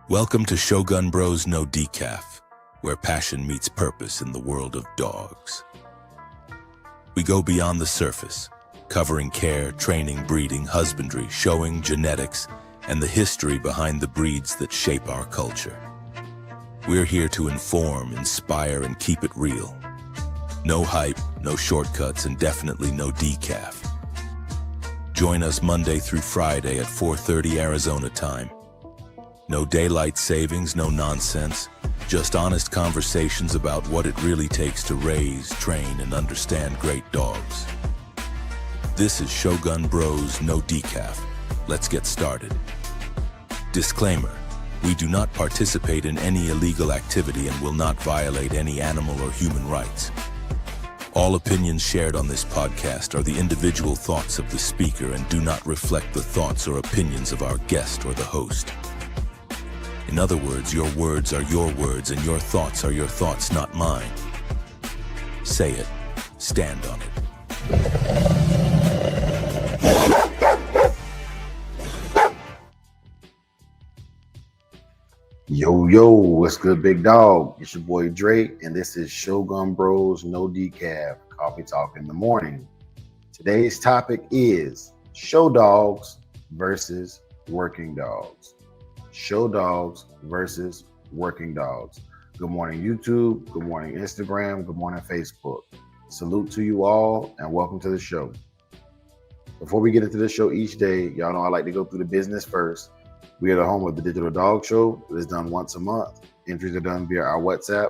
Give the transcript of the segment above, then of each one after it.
Welcome to Shogun Bros No Decaf, where passion meets purpose in the world of dogs. We go beyond the surface, covering care, training, breeding, husbandry, showing, genetics, and the history behind the breeds that shape our culture. We're here to inform, inspire, and keep it real. No hype, no shortcuts, and definitely no decaf. Join us Monday through Friday at 4:30 Arizona time. No daylight savings, no nonsense, just honest conversations about what it really takes to raise, train, and understand great dogs. This is Shogun Bros No Decaf. Let's get started. Disclaimer: we do not participate in any illegal activity and will not violate any animal or human rights. All opinions shared on this podcast are the individual thoughts of the speaker and do not reflect the thoughts or opinions of our guest or the host. In other words, your words are your words and your thoughts are your thoughts, not mine. Say it. Stand on it. Yo, what's good, big dog? It's your boy Drake, and this is Shogun Bros No Decaf Coffee Talk in the Morning. Today's topic is show dogs versus working dogs. Show dogs versus working dogs. Good morning, YouTube. Good morning, Instagram. Good morning, Facebook. Salute to you all, and welcome to the show. Before we get into the show each day, y'all know I like to go through the business first. We are the home of the Digital Dog Show. It is done once a month. Entries are done via our WhatsApp,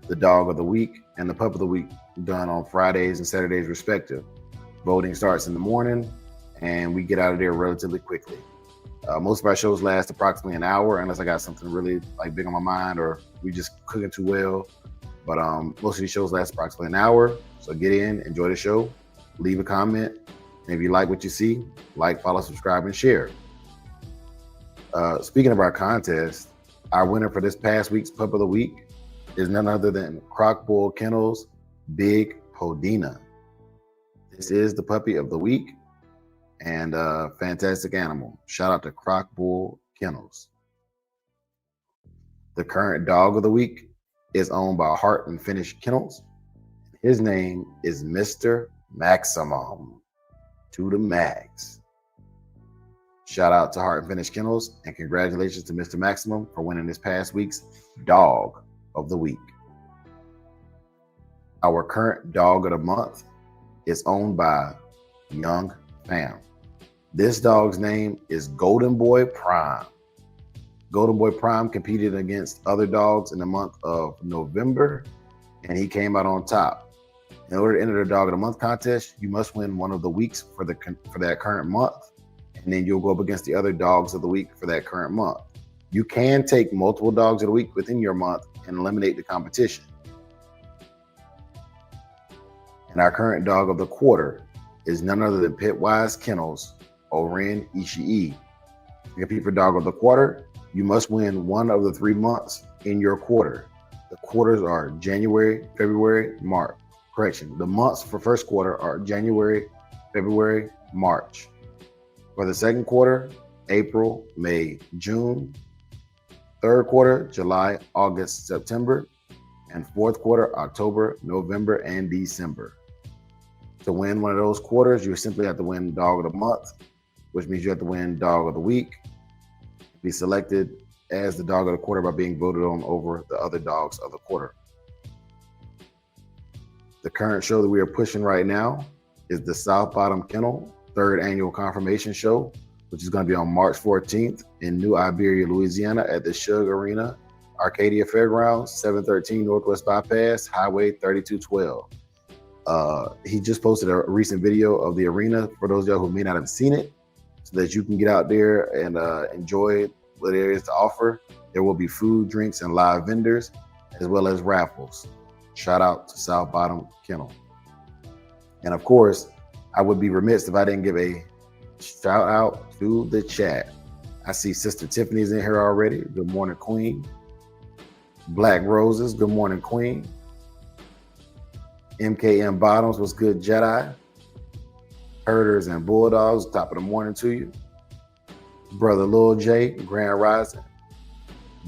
the Dog of the Week, and the Pup of the Week, done on Fridays and Saturdays respective. Voting starts in the morning, and we get out of there relatively quickly. Most of our shows last approximately an hour, unless I got something really big on my mind or we just cooking too well. But most of these shows last approximately an hour. So get in, enjoy the show, leave a comment. And if you like what you see, like, follow, subscribe, and share. Speaking of our contest, our winner for this past week's Pup of the Week is none other than Croc Bull Kennels Big Podina. This is the puppy of the week and a fantastic animal. Shout out to Croc Bull Kennels. The current dog of the week is owned by Heart and Finish Kennels. His name is Mr. Maximum, to the max. Shout out to Heart and Finish Kennels, and congratulations to Mr. Maximum for winning this past week's Dog of the Week. Our current Dog of the Month is owned by Young Fam. This dog's name is Golden Boy Prime. Golden Boy Prime competed against other dogs in the month of November, and he came out on top. In order to enter the Dog of the Month contest, you must win one of the weeks for that current month, and then you'll go up against the other dogs of the week for that current month. You can take multiple dogs of the week within your month and eliminate the competition. And our current dog of the quarter is none other than Pitwise Kennels, Oren Ishii. To compete for dog of the quarter, you must win one of the 3 months in your quarter. The quarters are January, February, March. Correction, the months for first quarter are January, February, March. For the second quarter, April, May, June. Third quarter, July, August, September. And fourth quarter, October, November, and December. To win one of those quarters, you simply have to win Dog of the Month, which means you have to win Dog of the Week. Be selected as the Dog of the Quarter by being voted on over the other dogs of the quarter. The current show that we are pushing right now is the South Bottom Kennel 3rd Annual Confirmation Show, which is going to be on March 14th in New Iberia, Louisiana at the Shug Arena, Arcadia Fairgrounds, 713 Northwest Bypass, Highway 3212. He just posted a recent video of the arena for those of y'all who may not have seen it, so that you can get out there and enjoy what there is to offer. There will be food, drinks, and live vendors, as well as raffles. Shout out to South Bottom Kennel. And of course, I would be remiss if I didn't give a shout out to the chat. I see Sister Tiffany's in here already. Good morning, Queen. Black Roses, good morning, Queen. MKM Bottoms, what's good, Jedi? Herders and Bulldogs, top of the morning to you. Brother Lil J, Grand Rising.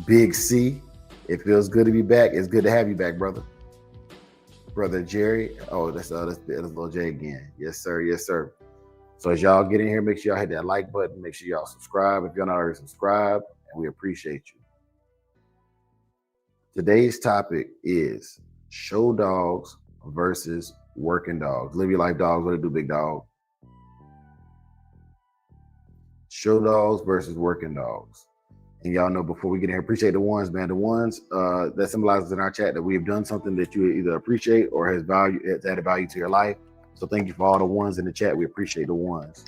Big C, it feels good to be back. It's good to have you back, brother. Brother Jerry. Oh, that's little J again. Yes, sir. Yes, sir. So as y'all get in here, make sure y'all hit that like button. Make sure y'all subscribe if y'all not already subscribed, and we appreciate you. Today's topic is show dogs versus working dogs. Live your life, dogs. What it do, big dog? Show dogs versus working dogs. And y'all know, before we get in here, appreciate the ones, man. The ones that symbolizes in our chat that we have done something that you either appreciate or has added value to your life. So thank you for all the ones in the chat. We appreciate the ones.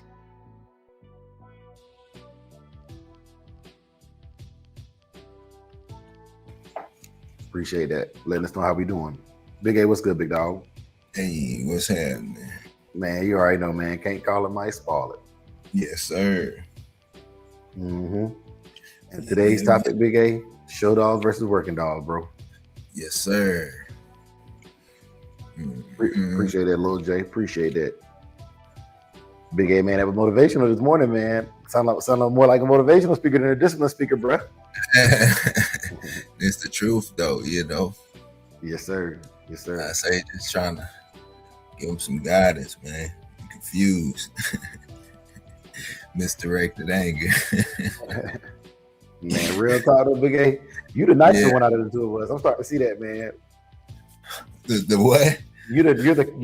Appreciate that. Letting us know how we doing. Big A, what's good, big dog? Hey, what's happening? Man, you already know, man. Can't call it, might spoil it. Yes, sir. And today's topic, Big A, show dogs versus working dogs, bro. Yes, sir. Appreciate that, Lil J. Appreciate that. Big A, man, that was motivational this morning, man. Sound more like a motivational speaker than a discipline speaker, bro. It's the truth, though, you know. Yes, sir. Yes, sir. I say just trying to give him some guidance, man. I'm confused. Misdirected anger. Man, real talk though, Big A. You the nicer one out of the two of us. I'm starting to see that, man. The what? You're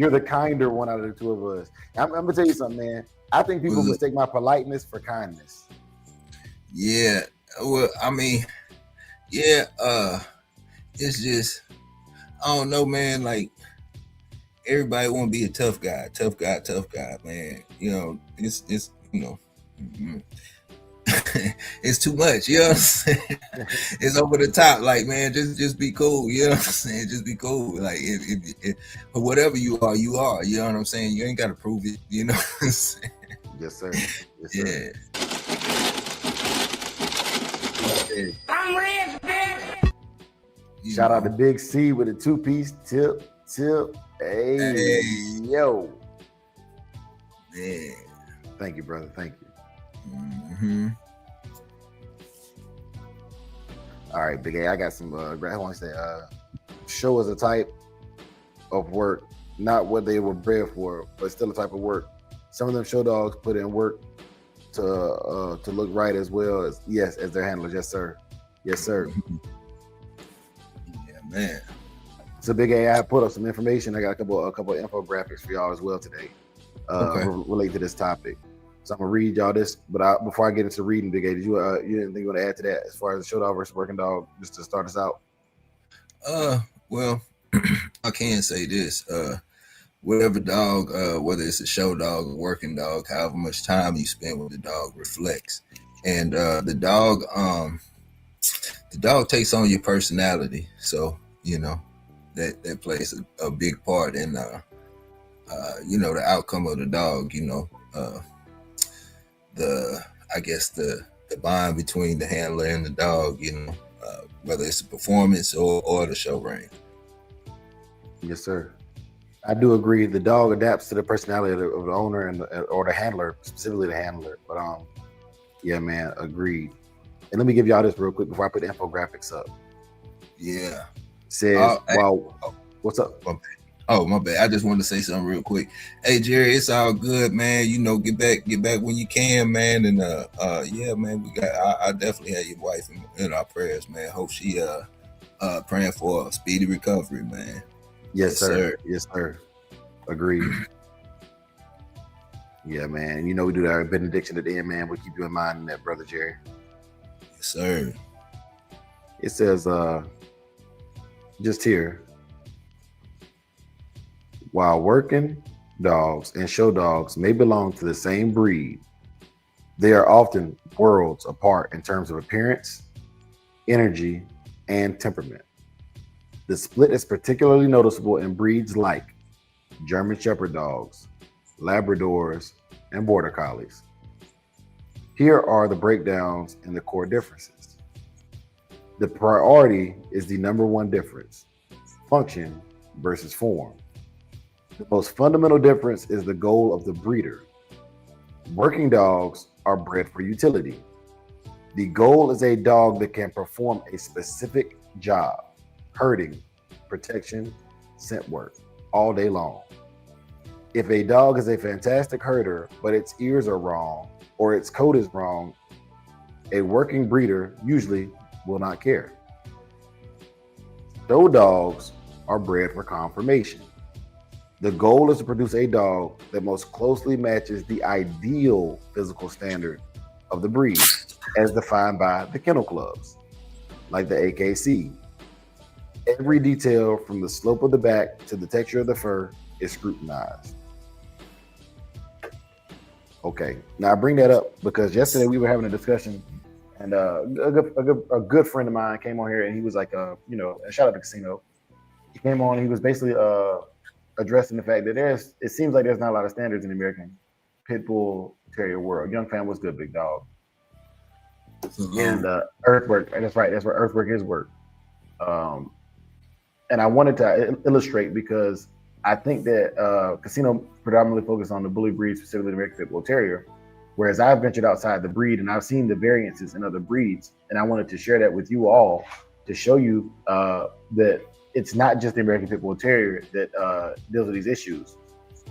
the kinder one out of the two of us. I'm gonna tell you something, man. I think people mistake my politeness for kindness. Yeah. Well, I mean, yeah, it's just, I don't know, man, like, everybody want to be a tough guy, man. You know, it's you know, it's too much, you know what I'm saying? It's over the top, like, man, just be cool, you know what I'm saying? Just be cool. Like, if whatever you are, you know what I'm saying? You ain't got to prove it, you know what I'm saying? Yes, sir. Yes, sir. Yeah. I'm rich, bitch. Shout out to Big C with a 2-piece tip. Hey, yo. Yeah. Thank you, brother. Thank you. All right, Big A, I got some I want to say show us a type of work, not what they were bred for, but still a type of work. Some of them show dogs put in work to look right as well as as their handlers. Yes, sir. Yes, sir. Yeah, man. So Big A, I put up some information. I got a couple of infographics for y'all as well today, related to this topic. So I'm gonna read y'all this, but before I get into reading, Big A, did you anything you want to add to that as far as the show dog versus working dog, just to start us out? Well, I can say this. Whatever dog, whether it's a show dog or working dog, however much time you spend with the dog reflects. And the dog takes on your personality. So, you know, that plays a big part in you know, the outcome of the dog, you know. The bond between the handler and the dog, you know, whether it's a performance or the show range. Yes, sir. I do agree. The dog adapts to the personality of the owner or the handler, specifically the handler. But yeah, man, agreed. And let me give y'all this real quick before I put the infographics up. Yeah. Says, what's up? Oh, my bad. I just wanted to say something real quick. Hey, Jerry, it's all good, man. You know, get back when you can, man. And yeah, man, I definitely had your wife in our prayers, man. Hope she praying for a speedy recovery, man. Yes, sir. Yes, sir. Agreed. Yeah, man. You know, we do our benediction at the end, man. We keep you in mind in that, brother Jerry. Yes, sir. It says, just here, while working dogs and show dogs may belong to the same breed, they are often worlds apart in terms of appearance, energy, and temperament. The split is particularly noticeable in breeds like German Shepherd dogs, Labradors, and Border Collies. Here are the breakdowns and the core differences. The priority is the number one difference: function versus form. The most fundamental difference is the goal of the breeder. Working dogs are bred for utility. The goal is a dog that can perform a specific job: herding, protection, scent work, all day long. If a dog is a fantastic herder, but its ears are wrong or its coat is wrong, a working breeder usually will not care. Show dogs are bred for conformation. The goal is to produce a dog that most closely matches the ideal physical standard of the breed, as defined by the kennel clubs, like the AKC. Every detail from the slope of the back to the texture of the fur is scrutinized. Okay, now I bring that up because yesterday we were having a discussion, and a good friend of mine came on here, and he was like, a shout out to Casino. He came on, he was basically addressing the fact that it seems like there's not a lot of standards in the American Pit Bull Terrier world. Young Fam was good, big dog. And Earthwork, that's right, that's where Earthwork is work. And I wanted to illustrate because I think that Casino predominantly focused on the bully breed, specifically the American Pit Bull Terrier, whereas I've ventured outside the breed and I've seen the variances in other breeds. And I wanted to share that with you all to show you that it's not just the American Pit Bull Terrier that deals with these issues.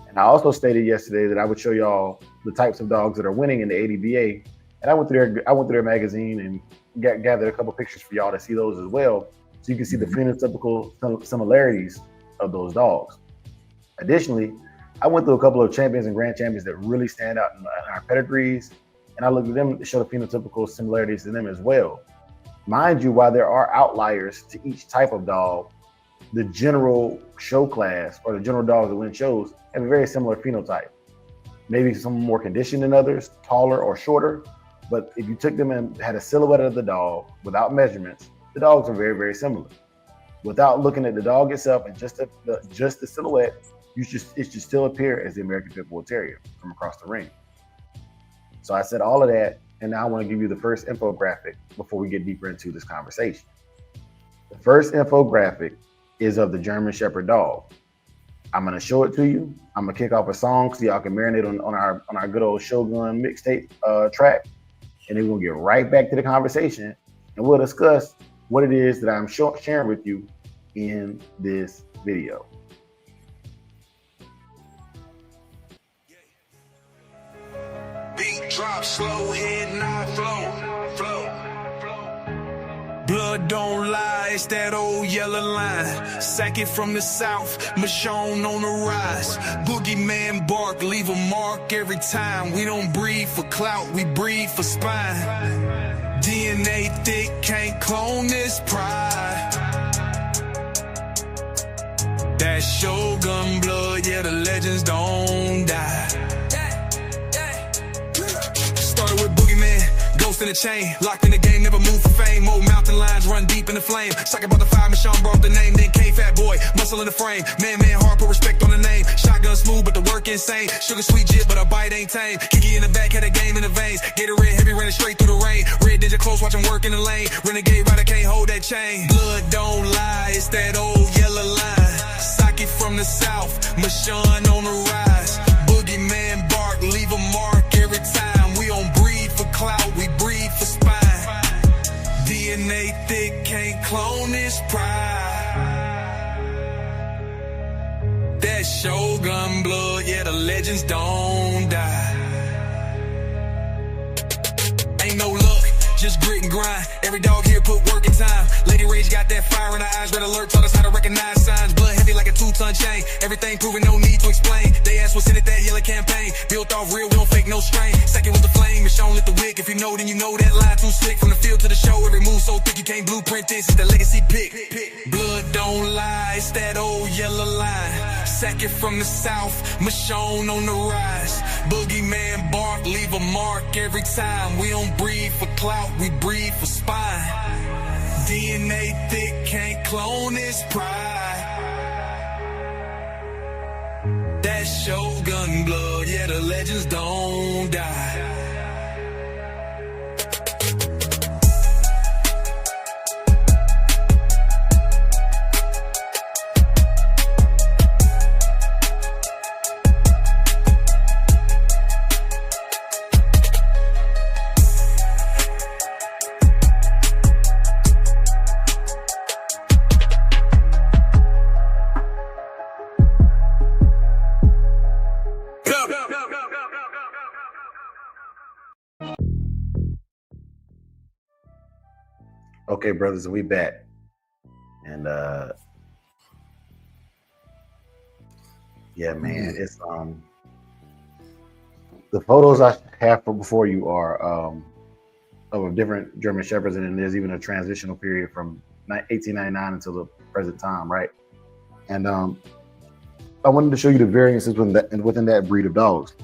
And I also stated yesterday that I would show y'all the types of dogs that are winning in the ADBA. And I went through their magazine and gathered a couple pictures for y'all to see those as well, so you can see the phenotypical similarities of those dogs. Additionally, I went through a couple of champions and grand champions that really stand out in our pedigrees, and I looked at them to show the phenotypical similarities to them as well. Mind you, while there are outliers to each type of dog, the general show class or the general dogs that win shows have a very similar phenotype. Maybe some more conditioned than others, taller or shorter, but if you took them and had a silhouette of the dog without measurements, the dogs are very, very similar. Without looking at the dog itself and just the silhouette, it should still appear as the American Pit Bull Terrier from across the ring. So I said all of that, and now I want to give you the first infographic before we get deeper into this conversation. The first infographic is of the German Shepherd dog. I'm gonna show it to you. I'm gonna kick off a song so y'all can marinate on our good old Shogun mixtape track, and then we'll get right back to the conversation, and we'll discuss what it is that I'm sharing with you in this video. Beat drop slow, head nod flow. Blood don't lie, it's that old yellow line. Sack it from the south, Michonne on the rise. Boogeyman bark, leave a mark every time. We don't breed for clout, we breed for spine. DNA thick, can't clone this pride. That Shogun blood, yeah, the legends don't die. Started with Boogeyman, ghost in the chain, locked in the game, never move for fame. Old mountain lions run deep in the flame. Suck about the fire, Michonne brought the name, then came fat boy, muscle in the frame. Man, hard, put respect on the name. Shotgun smooth, but the work insane. Sugar sweet jit, but a bite ain't tame. Kiki in the back, had a game in the veins. Gatorade heavy, ran it straight through the rain. Red digit close, watch him work in the lane. Renegade rider can't hold that chain. Blood don't lie, it's that old yellow line. Socket from the south, Michonne on the rise. Boogeyman bark, leave a mark every time. We don't breed for clout, we breed for spine. DNA thick, can't clone this pride. That Shogun blood, yeah, the legends don't die. Ain't no luck, just grit and grind. Every dog here put work in time. Lady Rage got that fire in her eyes. Red alert taught us how to recognize signs. Blood heavy like a 2-ton chain. Everything proven, no need to explain. They asked what's in it, that yellow campaign. Built off real, we don't fake no strain. Second was the flame, Michonne lit the wick. If you know, then you know that line too slick. From the field to the show, every move so thick you can't blueprint this. It's the legacy pick. Blood don't lie, it's that old yellow line. Second from the south, Michonne on the rise. Boogeyman bark, leave a mark every time. We don't breed for clout, we breed for spine. DNA thick, can't clone this pride. That Shogun blood, yeah, the legends don't die. Okay, brothers, and we back. And yeah, man, it's the photos I have before you are of different German Shepherds, and then there's even a transitional period from 1899 until the present time, right? And I wanted to show you the variances within that breed of dogs.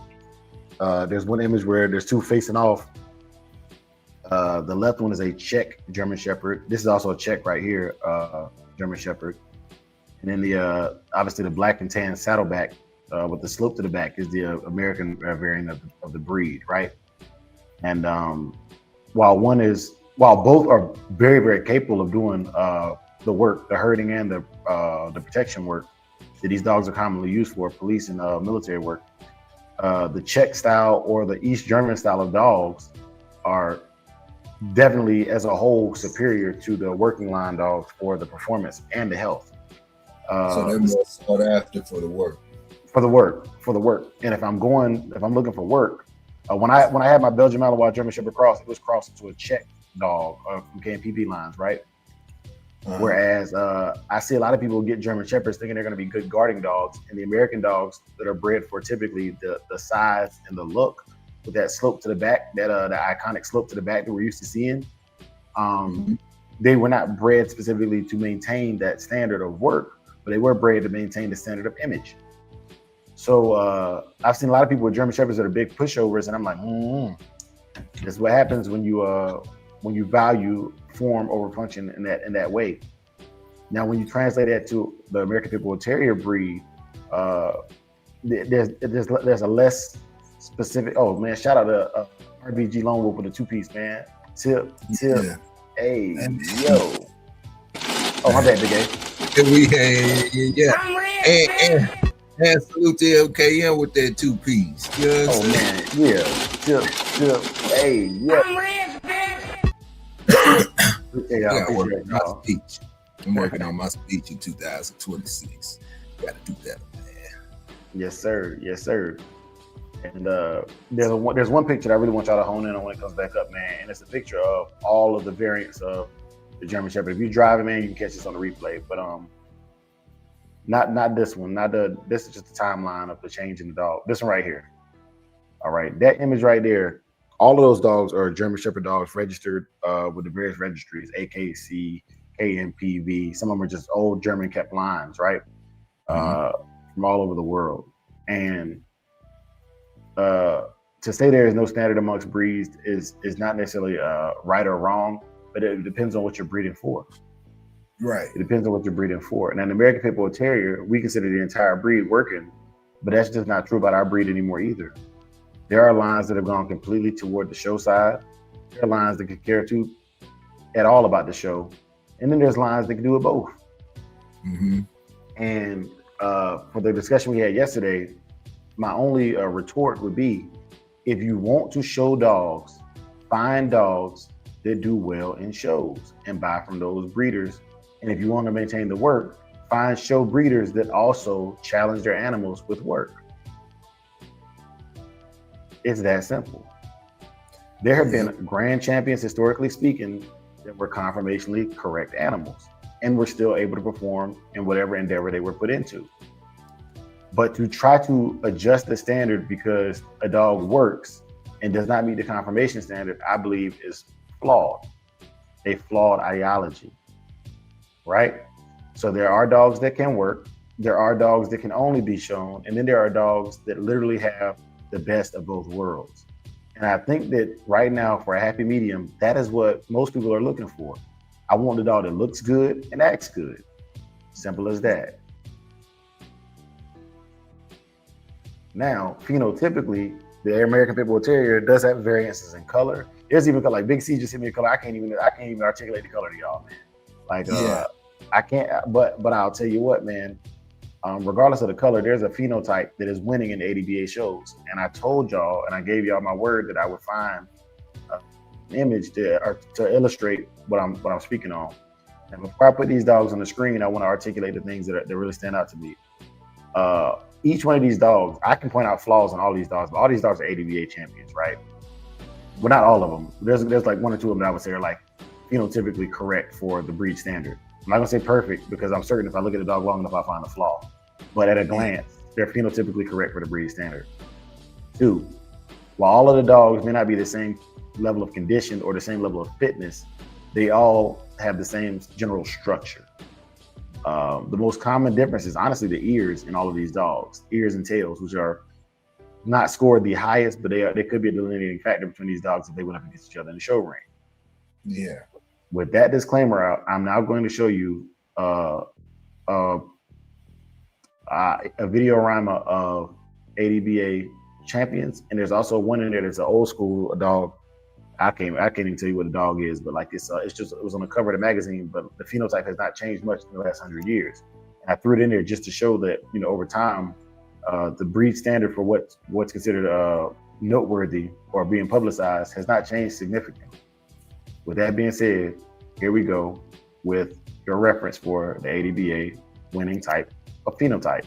There's one image where there's two facing off. The left one is a Czech German Shepherd. This is also a Czech right here, German Shepherd. And then the obviously the black and tan saddleback with the slope to the back is the American variant of the breed, right? And while both are very, very capable of doing the work, the herding and the protection work that these dogs are commonly used for, police and military work, the Czech style or the East German style of dogs are definitely as a whole superior to the working line dogs for the performance and the health. So they're more sought after for the work. For the work. And if I'm looking for work, when I had my Belgian Malinois German Shepherd cross, it was crossed into a Czech dog from KMPP lines, right? Whereas I see a lot of people get German Shepherds thinking they're going to be good guarding dogs, and the American dogs that are bred for typically the size and the look with that slope to the back, that iconic slope to the back that we're used to seeing, they were not bred specifically to maintain that standard of work, but they were bred to maintain the standard of image. So I've seen a lot of people with German Shepherds that are big pushovers, and I'm like, this is what happens when you value form over function in that way. Now, when you translate that to the American Pit Bull Terrier breed, there's a less specific. Oh man, shout out to RBG Lone Wolf with a 2-piece, man. Tip, Yeah. hey, yo. Oh, my bad, Big A. And salute to LKM with that 2-piece. You know what I'm saying? Man, yeah. Tip, hey, yeah. I'm working on my speech in 2026. Gotta do that, man. Yes, sir. And there's one picture that I really want y'all to hone in on when it comes back up, man. And it's a picture of all of the variants of the German Shepherd. If you're driving, man, you can catch this on the replay. But not this one. This is just the timeline of the change in the dog. This one right here. All right, that image right there. All of those dogs are German Shepherd dogs registered with the various registries, AKC, KMPV. Some of them are just old German kept lines, right? From all over the world. And to say there is no standard amongst breeds is not necessarily right or wrong, but it depends on what you're breeding for. Right. It depends on what you're breeding for. And an American Pit Bull Terrier, we consider the entire breed working, but that's just not true about our breed anymore either. There are lines that have gone completely toward the show side. There are lines that could care to at all about the show. And then there's lines that can do it both. And for the discussion we had yesterday, my only retort would be, if you want to show dogs, find dogs that do well in shows and buy from those breeders. And if you want to maintain the work, find show breeders that also challenge their animals with work. It's that simple. There have been grand champions, historically speaking, that were conformationally correct animals and were still able to perform in whatever endeavor they were put into. But to try to adjust the standard because a dog works and does not meet the conformation standard, I believe is flawed, a flawed ideology, right? So there are dogs that can work, there are dogs that can only be shown, and then there are dogs that literally have the best of both worlds. And I think that right now, for a happy medium, that is what most people are looking for. I want the dog that looks good and acts good. Simple as that. Now, phenotypically, the American Pit Bull Terrier does have variances in color. There's even like Big C just hit me a color. I can't even articulate the color to y'all, man. Like, I can't. But I'll tell you what, man. Regardless of the color, there's a phenotype that is winning in the ADBA shows. And I told y'all, and I gave y'all my word that I would find an image to illustrate what I'm speaking on. And before I put these dogs on the screen, I want to articulate the things that really stand out to me. Each one of these dogs, I can point out flaws in all these dogs, but all these dogs are ADBA champions, right? Well, not all of them. There's like one or two of them that I would say are like phenotypically correct for the breed standard. I'm not gonna say perfect because I'm certain if I look at a dog long enough, I'll find a flaw. But at a glance, they're phenotypically correct for the breed standard. 2, while all of the dogs may not be the same level of condition or the same level of fitness, they all have the same general structure. The most common difference is honestly the ears in all of these dogs, ears and tails, which are not scored the highest, but they could be a delineating factor between these dogs if they went up against each other in the show ring. Yeah. With that disclaimer out, I'm now going to show you a videorama of ADBA champions, and there's also one in there that's an old school dog. I can't even tell you what a dog is, but like it was on the cover of the magazine, but the phenotype has not changed much in the last 100 years. And I threw it in there just to show that, you know, over time, the breed standard for what's considered noteworthy or being publicized has not changed significantly. With that being said, here we go with your reference for the ADBA winning type of phenotype.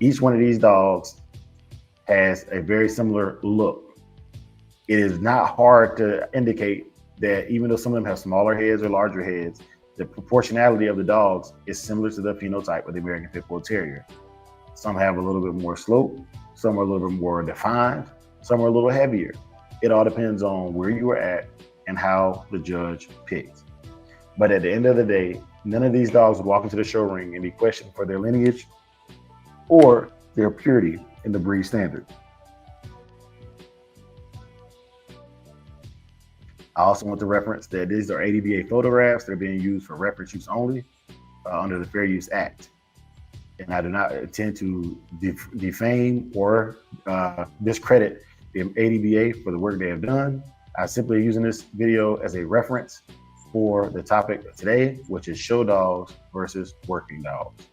Each one of these dogs has a very similar look. It is not hard to indicate that even though some of them have smaller heads or larger heads, the proportionality of the dogs is similar to the phenotype of the American Pit Bull Terrier. Some have a little bit more slope, some are a little bit more defined, some are a little heavier. It all depends on where you are at and how the judge picked. But at the end of the day, none of these dogs would walk into the show ring and be questioned for their lineage or their purity in the breed standard. I also want to reference that these are ADBA photographs that are being used for reference use only under the Fair Use Act. And I do not intend to defame or discredit the ADBA for the work they have done. I'm simply using this video as a reference for the topic of today, which is show dogs versus working dogs.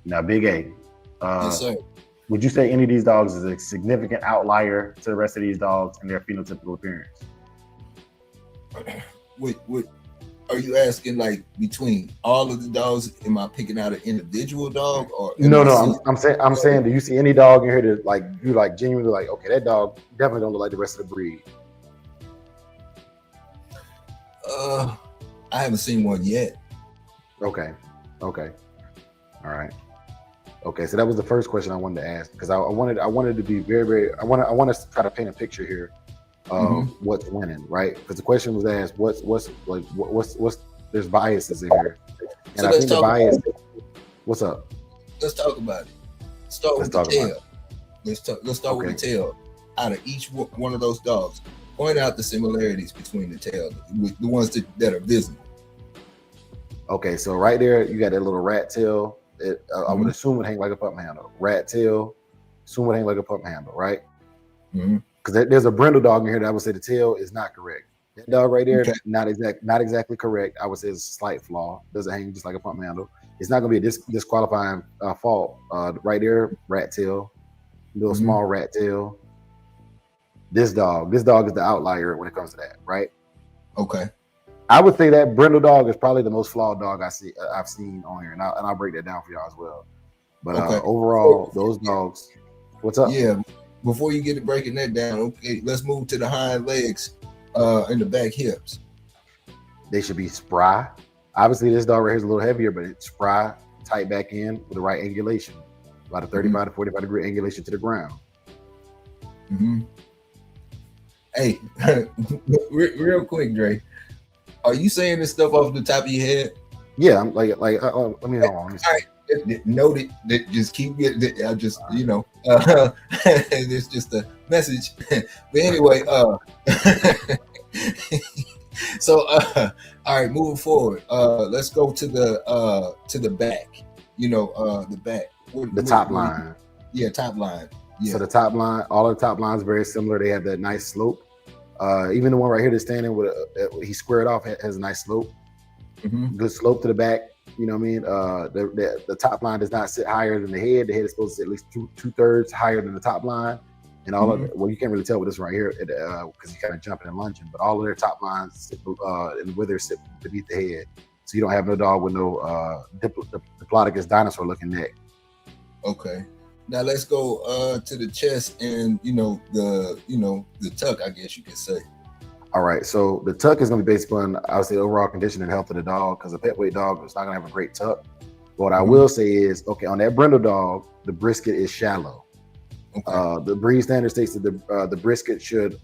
Now, Big A, Yes, sir. would you say any of these dogs is a significant outlier to the rest of these dogs in their phenotypical appearance? What are you asking? Like between all of the dogs, am I picking out an individual dog or? No. I'm saying, do you see any dog in here that like you like genuinely like? Okay, that dog definitely don't look like the rest of the breed. I haven't seen one yet. Okay, all right. Okay, so that was the first question I wanted to ask because I wanted to be very I want to try to paint a picture here of what's winning, right? Because the question was asked, what's there's biases in here, and So I think the bias. What's up? Let's talk about it. Start with the tail. Let's start with the tail. Out of each one of those dogs, point out the similarities between the tail, the ones that are visible. Okay, so right there you got that little rat tail. I would assume would hang like a pump handle. Rat tail, assume would hang like a pump handle, right? Because there's a brindle dog in here that I would say the tail is not correct. That dog right there, not exactly correct. I would say it's a slight flaw. Doesn't hang just like a pump handle. It's not going to be a disqualifying fault. Right there, rat tail, little small rat tail. This dog is the outlier when it comes to that, right? Okay. I would say that brindle dog is probably the most flawed dog I've seen on here, and I'll break that down for y'all as well. But overall, those dogs. What's up? Yeah. Before you get to breaking that down, okay, let's move to the hind legs and the back hips. They should be spry. Obviously, this dog right here is a little heavier, but it's spry, tight back end with the right angulation, about a 35 to 45 degree angulation to the ground. Hey, real quick, Dre. Are you saying this stuff off the top of your head? Yeah, I'm like let me hold on. All right, noted. Just keep getting. I just it's just a message. But anyway, so all right, moving forward. Let's go to the back. The back. The top line. Yeah, top line. Yeah. So the top line, all of the top lines very similar. They have that nice slope. Even the one right here that's standing with he squared off has a nice slope. Good slope to the back. You know what I mean? The top line does not sit higher than the head. The head is supposed to sit at least two-thirds higher than the top line. And all of it, well, you can't really tell with this right here because you're kind of jumping and lunging. But all of their top lines sit, and withers sit beneath the head, so you don't have no dog with no diplodocus dinosaur-looking neck. Okay. Now let's go to the chest and the tuck, I guess you could say. All right, so the tuck is going to be based on, I would say, overall condition and health of the dog, because a pet weight dog is not going to have a great tuck. But what I will say is, okay, on that brindle dog, the brisket is shallow. Okay. The breed standard states that the brisket should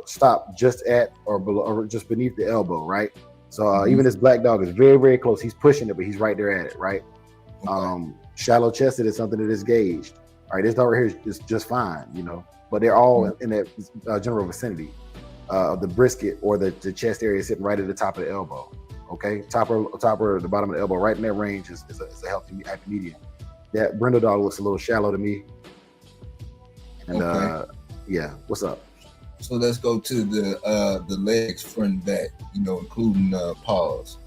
stop just at or below, or just beneath the elbow, right? So even this black dog is very, very close. He's pushing it, but he's right there at it, right? Okay. Shallow chested is something that is gauged. All right, this dog right here is just fine, but they're all in that general vicinity of the brisket or the chest area sitting right at the top of the elbow. Okay, top or the bottom of the elbow, right in that range is a healthy happy medium. That brindle dog looks a little shallow to me. And yeah, what's up? So let's go to the legs, front and back, including paws.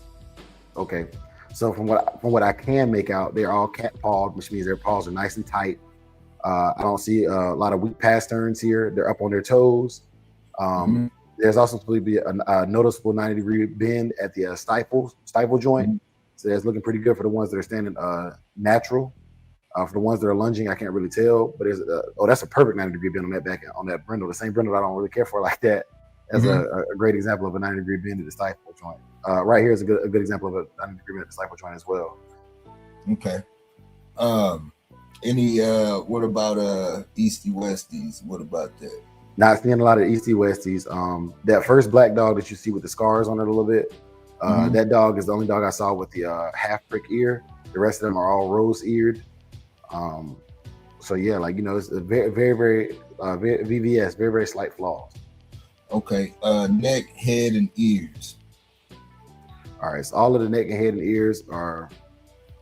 Okay, so from what I can make out, they're all cat pawed, which means their paws are nice and tight. I don't see a lot of weak pass turns here. They're up on their toes. There's also supposed to be a noticeable 90-degree bend at the stifle joint. So that's looking pretty good for the ones that are standing natural. For the ones that are lunging, I can't really tell. But that's a perfect 90-degree bend on that brindle. The same brindle I don't really care for like that. That's a great example of a 90-degree bend at the stifle joint. Right here is a good example of a 90-degree bend at the stifle joint as well. Okay. What about Eastie Westies? What about that? Not seeing a lot of Eastie Westies. That first black dog that you see with the scars on it a little bit, that dog is the only dog I saw with the half prick ear. The rest of them are all rose eared. So yeah, it's a very, very, very VVS, very, very slight flaws. Okay. Neck, head, and ears. All right. So all of the neck and head and ears are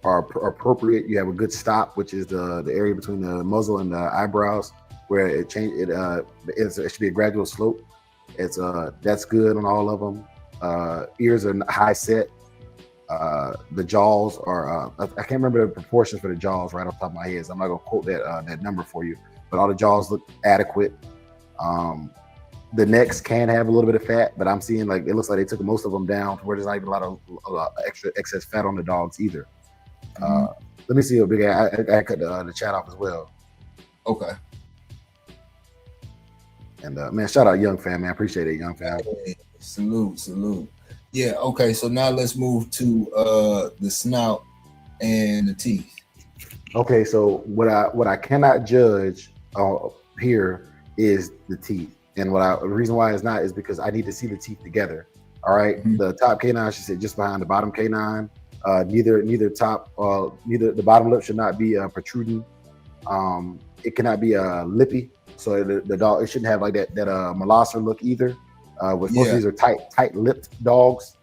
appropriate. You have a good stop, which is the area between the muzzle and the eyebrows, where it should be a gradual slope. That's good on all of them. Ears are high set. The jaws are I can't remember the proportions for the jaws right off the top of my head, so I'm not gonna quote that number for you, but all the jaws look adequate. The necks can have a little bit of fat, but I'm seeing it looks like they took most of them down to where there's not even a lot of excess fat on the dogs either. Let me see a big I cut the chat off as well. Okay. And man, shout out Young Fam, man. I appreciate it, Young Fam. Hey, salute. Yeah, okay, so now let's move to the snout and the teeth. Okay, so what I cannot judge here is the teeth. And the reason why it's not is because I need to see the teeth together. All right. The top canine should sit just behind the bottom canine. Neither the bottom lip should not be protruding. It cannot be lippy. So the dog, it shouldn't have like that molosser look either. Most of these are tight-lipped dogs.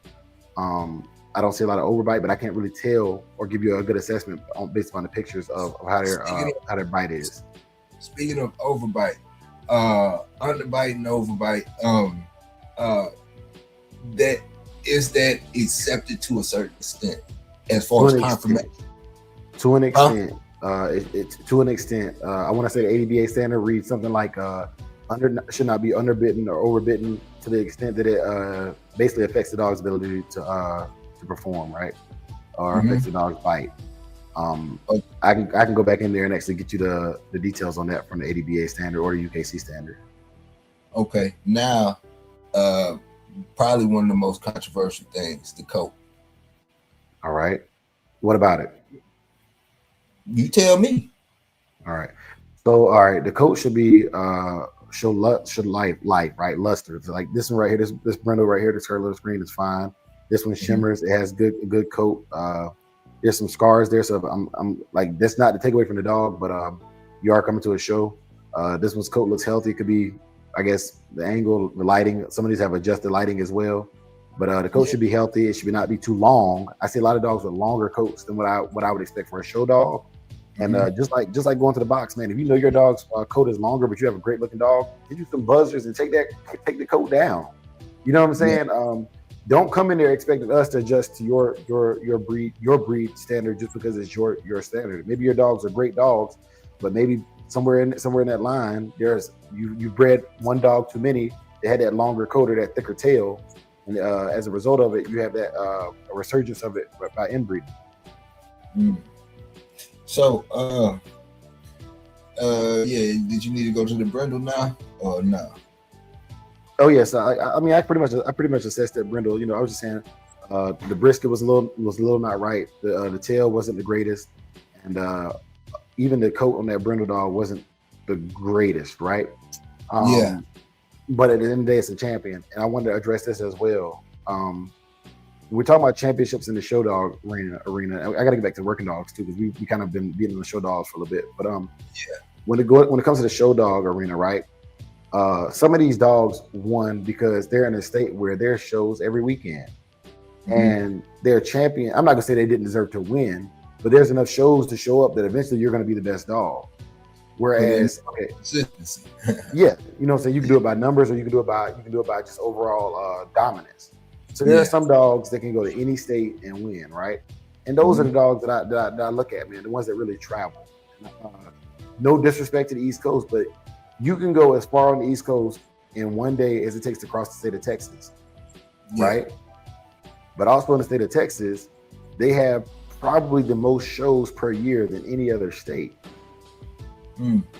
I don't see a lot of overbite, but I can't really tell or give you a good assessment based on the pictures of how their bite is. Speaking of overbite, underbite and overbite, that accepted to a certain extent as far as confirmation. To an extent. To an extent, I want to say the ADBA standard reads something like should not be underbitten or overbitten to the extent that it basically affects the dog's ability to perform, right? Or affects the dog's bite. I can go back in there and actually get you the details on that from the ADBA standard or the UKC standard. Okay, now probably one of the most controversial things, the coat. All right, what about it? You tell me. All right. So, all right, the coat should be show life, right? Luster. So like this one right here, this brindle right here, this her little screen is fine. This one shimmers. It has good coat. There's some scars there, so I'm like, that's not to take away from the dog, but you are coming to a show. This one's coat looks healthy. It could be, I guess, the angle, the lighting. Some of these have adjusted lighting as well. But the coat should be healthy. It should not be too long. I see a lot of dogs with longer coats than what I would expect for a show dog. And just like going to the box, man, if you know your dog's coat is longer, but you have a great looking dog, get you some buzzers and take the coat down. You know what I'm saying? Yeah. Don't come in there expecting us to adjust to your breed standard just because it's your standard. Maybe your dogs are great dogs, but maybe somewhere in that line, there's you bred one dog too many. They had that longer coat or that thicker tail, and as a result of it, you have that a resurgence of it by inbreeding. So Yeah. Did you need to go to the Brindle now or no? Oh yes, I mean I pretty much assessed that Brindle. You know, I was just saying the brisket was a little not right. The tail wasn't the greatest, and even the coat on that Brindle dog wasn't the greatest, right? Yeah. But at the end of the day, it's a champion, and I wanted to address this as well. We're talking about championships in the show dog arena. I got to get back to working dogs too, because we kind of been beating the show dogs for a little bit. But when it comes to the show dog arena, right? Some of these dogs won because they're in a state where there's shows every weekend, and they're champion. I'm not gonna say they didn't deserve to win, but there's enough shows to show up that eventually you're gonna be the best dog. Whereas, consistency. yeah, you know what I'm saying? You can do it by numbers, or you can do it by just overall dominance. So there are some dogs that can go to any state and win, right? And those are the dogs that I look at, man, the ones that really travel. No disrespect to the East Coast, but you can go as far on the East Coast in one day as it takes to cross the state of Texas, right? But also in the state of Texas, they have probably the most shows per year than any other state,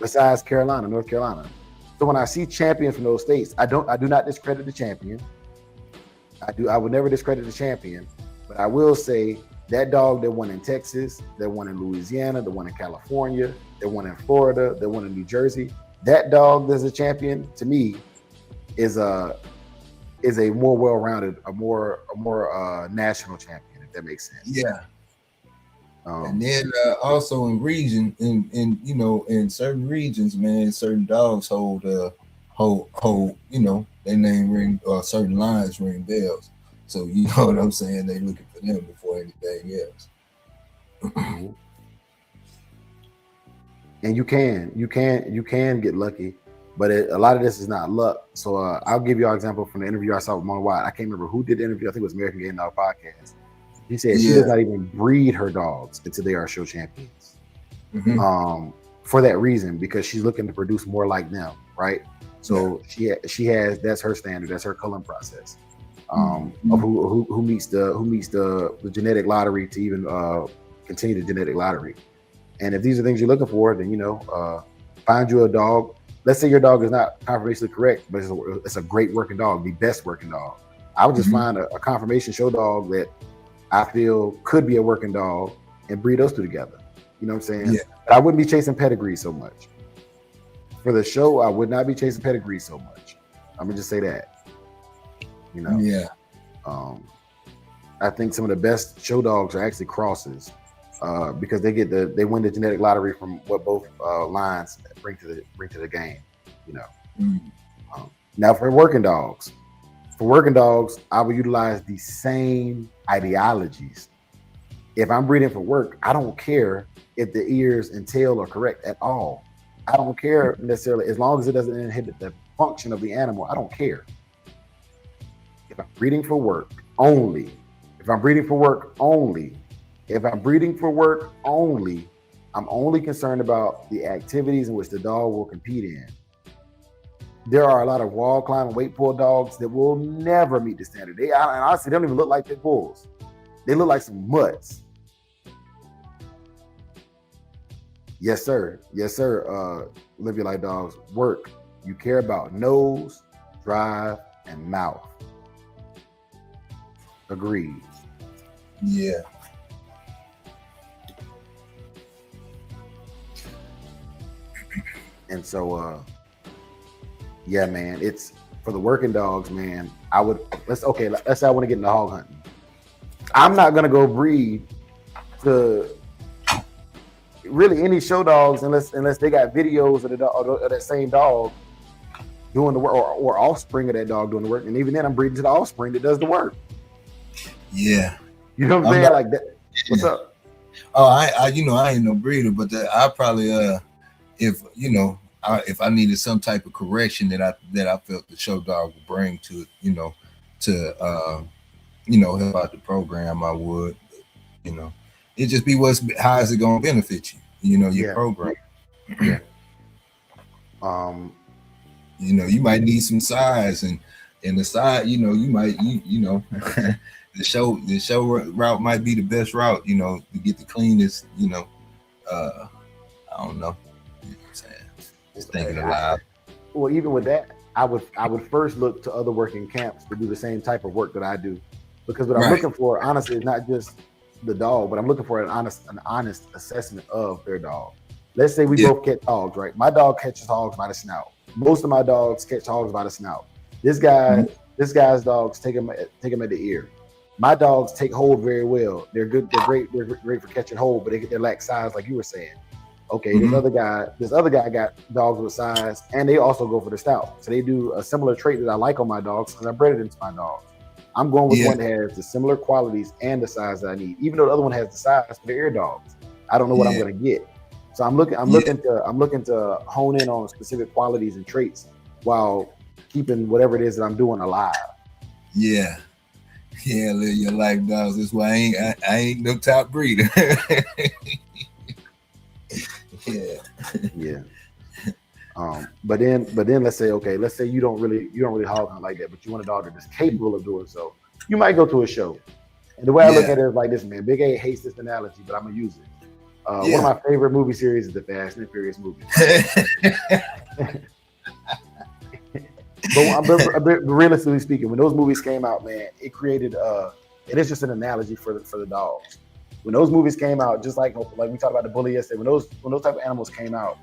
besides North Carolina. So when I see champions from those states, I do not discredit the champion. I would never discredit the champion, but I will say that dog that won in Texas, that won in Louisiana, that won in California, that won in Florida, that won in New Jersey, that dog that's a champion to me is a more well-rounded, a more national champion, if that makes sense. Yeah. And then also in certain regions, man, certain dogs hold their name ring, or certain lines ring bells. So you know what I'm saying? They looking for them before anything else. And you can get lucky, but a lot of this is not luck. So I'll give you an example from the interview I saw with Mona White. I can't remember who did the interview. I think it was American Game Dog Podcast. She said she does not even breed her dogs until they are show champions. For that reason, because she's looking to produce more like them, right? So she has, that's her standard, that's her culling process of who meets the genetic lottery to even continue the genetic lottery. And if these are things you're looking for, then find you a dog. Let's say your dog is not conformationally correct, but it's a great working dog, the best working dog. I would just find a conformation show dog that I feel could be a working dog and breed those two together. You know what I'm saying? Yeah. But I wouldn't be chasing pedigree so much. For the show, I would not be chasing pedigree so much. I'm gonna just say that. You know? Yeah. I think some of the best show dogs are actually crosses, because they win the genetic lottery from what both lines bring to the game. You know. Now for working dogs, I will utilize the same ideologies. If I'm breeding for work, I don't care if the ears and tail are correct at all. I don't care necessarily, as long as it doesn't inhibit the function of the animal. I don't care. If I'm breeding for work only, I'm only concerned about the activities in which the dog will compete in. There are a lot of wall climbing, weight pull dogs that will never meet the standard. And honestly, they don't even look like pit bulls. They look like some mutts. Yes, sir. Live your life dogs. Work. You care about nose, drive, and mouth. Agreed. Yeah. And so, yeah, man, it's for the working dogs, man. Let's say I want to get into hog hunting. I'm not gonna go breed to really any show dogs unless they got videos of that same dog doing the work, or offspring of that dog doing the work. And even then, I'm breeding to the offspring that does the work. Yeah. You know what I'm saying? Like that. What's up? Oh, I ain't no breeder, but I probably if I needed some type of correction that I felt the show dog would bring to help out the program, I would. It just be how is it gonna benefit you? Your program. Yeah. You might need some size, and the side, you might the show route might be the best route, to get the cleanest, I don't know. I'm saying? Just thinking aloud. Well, even with that, I would first look to other working camps to do the same type of work that I do, because what I'm looking for, honestly, is not just the dog, but I'm looking for an honest assessment of their dog. Let's say we both catch hogs, right? My dog catches hogs by the snout. Most of my dogs catch hogs by the snout. This guy's dogs take them at the ear. My dogs take hold very well. They're good. They're great for catching hold, but they lack size, like you were saying. Okay, this other guy got dogs with size, and they also go for the stout. So they do a similar trait that I like on my dogs because I bred it into my dogs. I'm going with one that has the similar qualities and the size that I need, even though the other one has the size for the ear dogs. I don't know what I'm going to get. So I'm looking to hone in on specific qualities and traits while keeping whatever it is that I'm doing alive. Yeah. Yeah, live your life, dogs. That's why I ain't no top breeder. Yeah. But then let's say you don't really hog hunt like that, but you want a dog that is capable of doing so. You might go to a show. And the way I look at it is like this, man. Big A hates this analogy, but I'm gonna use it. One of my favorite movie series is the Fast and the Furious movies. but realistically speaking, when those movies came out, man, it created it is just an analogy for the dogs. When those movies came out, just like we talked about the bully yesterday, when those type of animals came out,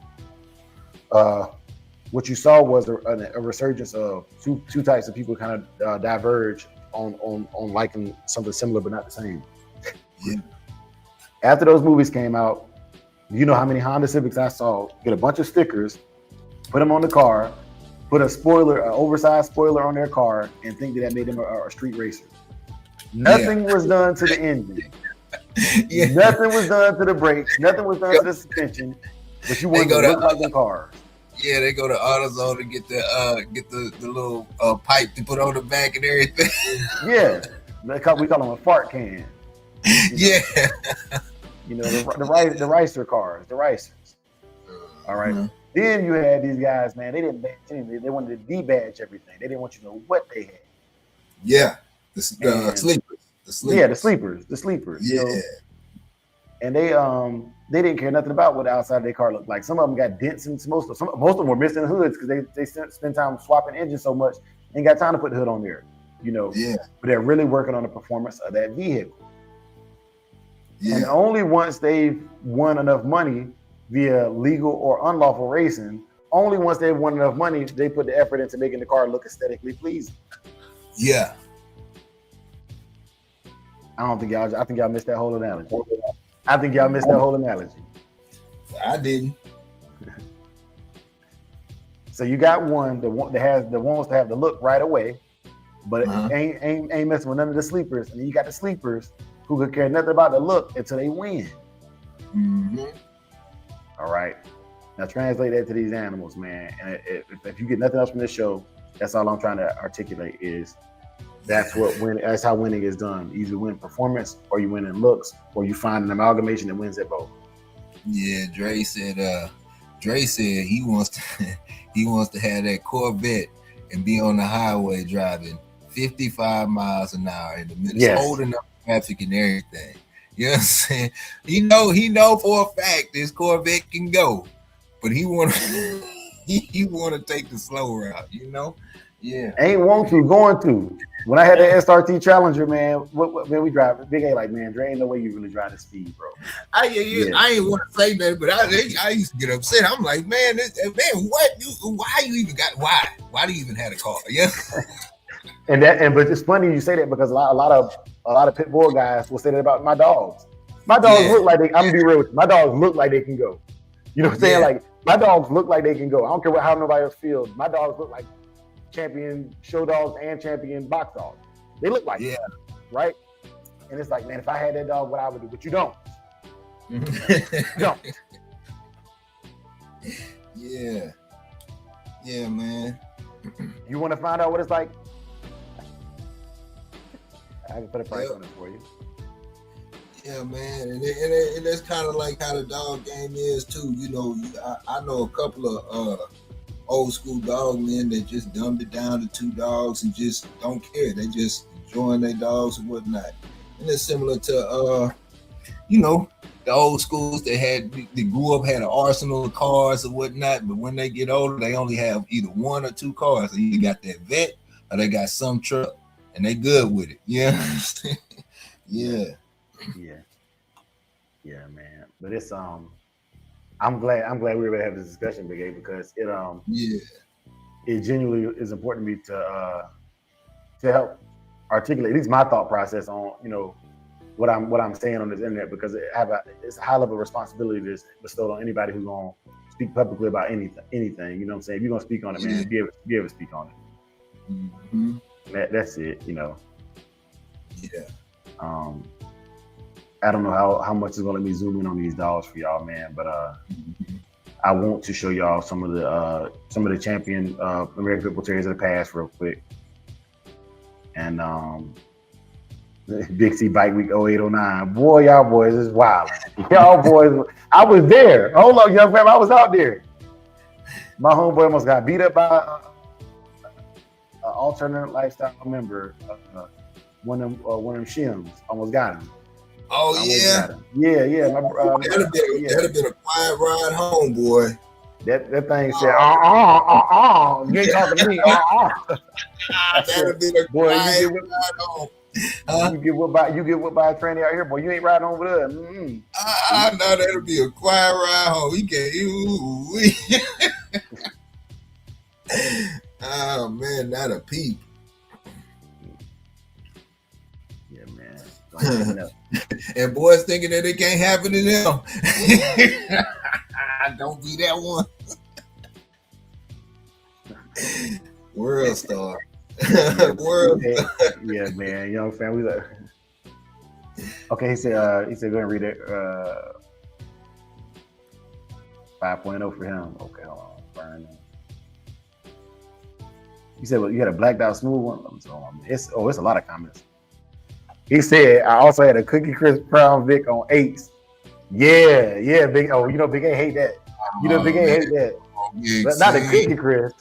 what you saw was a resurgence of two types of people kind of diverge on liking something similar but not the same. Yeah. After those movies came out, you know how many Honda Civics I saw get a bunch of stickers, put them on the car, put an oversized spoiler on their car, and think that made them a street racer. Nothing was done to the engine. Nothing was done to the brakes. Nothing was done to the suspension. But you want to look like the cars. Yeah, they go to AutoZone to get the little pipe to put on the back and everything. Yeah, we call them a fart can. Yeah. You know, the Ricer cars, the Ricers. All right. Mm-hmm. Then you had these guys, man, they didn't badge anything. They wanted to debadge everything. They didn't want you to know what they had. Yeah. The sleepers. Yeah, the sleepers. Yeah. You know? And they didn't care nothing about what the outside of their car looked like. Some of them got dents in most of them were missing hoods because they spend time swapping engines so much, ain't got time to put the hood on there. You know. Yeah. But they're really working on the performance of that vehicle. Yeah. And only once they've won enough money via legal or unlawful racing, only once they've won enough money, they put the effort into making the car look aesthetically pleasing. Yeah. I think y'all missed that whole analogy. I didn't. So you got one that wants to have the look right away, but ain't messing with none of the sleepers. And then you got the sleepers who could care nothing about the look until they win. Mm-hmm. All right. Now translate that to these animals, man. And if you get nothing else from this show, that's all I'm trying to articulate is that's how winning is done. You either win performance or you win in looks, or you find an amalgamation that wins at both. Yeah, Dre said he wants to have that Corvette and be on the highway driving 55 miles an hour in the middle, holding up traffic and everything. You know what I'm saying? He know for a fact this Corvette can go, but he want to take the slow route, you know? Yeah. Ain't want to, going to. When I had the SRT Challenger, man, man, we drive Big A like, man, Dre, ain't no way you really drive the speed, bro. I ain't want to say that, but I used to get upset. I'm like, man, why do you even have a car? Yeah. But it's funny you say that because a lot of pit bull guys will say that about my dogs. My dogs look like I'm gonna be real with you. My dogs look like they can go. You know what I'm saying? Like my dogs look like they can go. I don't care how nobody else feels. My dogs look like champion show dogs and champion box dogs. They look like that, right? And it's like, man, if I had that dog, what I would do, but you don't. You don't. Yeah, man. You want to find out what it's like? I can put a price on it for you. Yeah, man, and that's kind of like how the dog game is too. You know, I know a couple of old school dog men that just dumbed it down to 2 dogs and just don't care. They just enjoying their dogs and whatnot. And it's similar to the old schools they grew up, had an arsenal of cars or whatnot, but when they get older, they only have either 1 or 2 cars. They either got that vet or they got some truck, and they good with it. Yeah. Yeah. Yeah, man. But it's I'm glad we were able to have this discussion, Big A, because it genuinely is important to me to help articulate at least my thought process on, you know, what I'm saying on this internet, because it's a high level of responsibility that's bestowed on anybody who's gonna speak publicly about anything. You know what I'm saying? If you're gonna speak on it, man, be able to speak on it. Mm-hmm. That's it, you know. Yeah. I don't know how much is gonna let me zoom in on these dogs for y'all, man, but I want to show y'all some of the champion American Pit Bull Terriers of the past real quick. And Big C Bike Week 0809. Boy, y'all boys is wild. Y'all boys, I was there. Hold on, young fam, I was out there. My homeboy almost got beat up by an alternate lifestyle member. One of them shims almost got him. Oh yeah. Yeah. That'd have been a quiet ride home, boy. That thing said, you ain't talking to me. That'd have been a quiet ride home. You get whipped by a trainee out here, boy. You ain't riding over there. No, that'll be a quiet ride home. You can't. Oh man, not a peep. Yeah, man. And boys thinking that it can't happen to them. Don't be that one. World star. World. Yeah, man. Young fan, we like. Okay, he said, go ahead and read it. 5.0 for him. Okay, hold on. Burn. He said, well, you had a blacked out smooth one. It's a lot of comments. He said, I also had a Cookie Crisp Crown Vic on 8s. Yeah, Big. Oh, you know, Big A hate that. Big A hate that. But not a Cookie Crisp.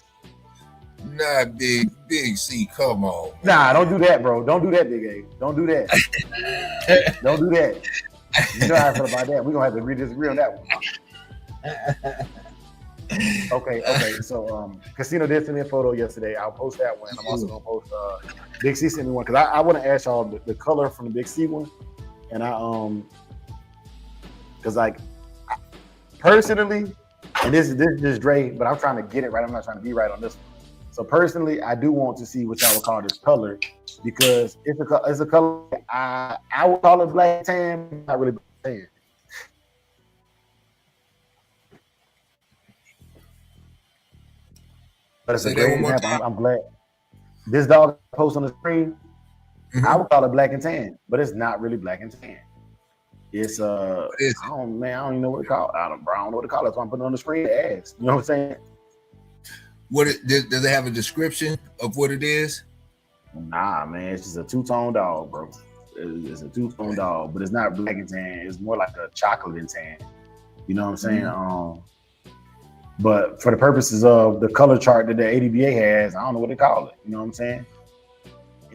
Not Big C. Come on. Nah, don't do that, bro. Don't do that, Big A. Don't do that. Don't do that. You know how I feel about that. We're gonna have to disagree on that one. Okay. So Casino did send me a photo yesterday. I'll post that one. I'm also gonna post Big C sent me one, because I want to ask y'all the color from the Big C one. And because like personally, and this is Dre, but I'm trying to get it right. I'm not trying to be right on this one. So personally, I do want to see what y'all would call this color, because it's a color I would call it black tan, not really black tan. But it's a great example. I'm glad. This dog post on the screen, I would call it black and tan, but it's not really black and tan. It's I don't even know what to call it. I don't know what to call it. So I'm putting it on the screen to ask. You know what I'm saying? Does it have a description of what it is? Nah, man, it's just a two-tone dog, bro. It's a two-tone dog, but it's not black and tan. It's more like a chocolate and tan. You know what I'm saying? But for the purposes of the color chart that the ADBA has, I don't know what they call it. You know what I'm saying?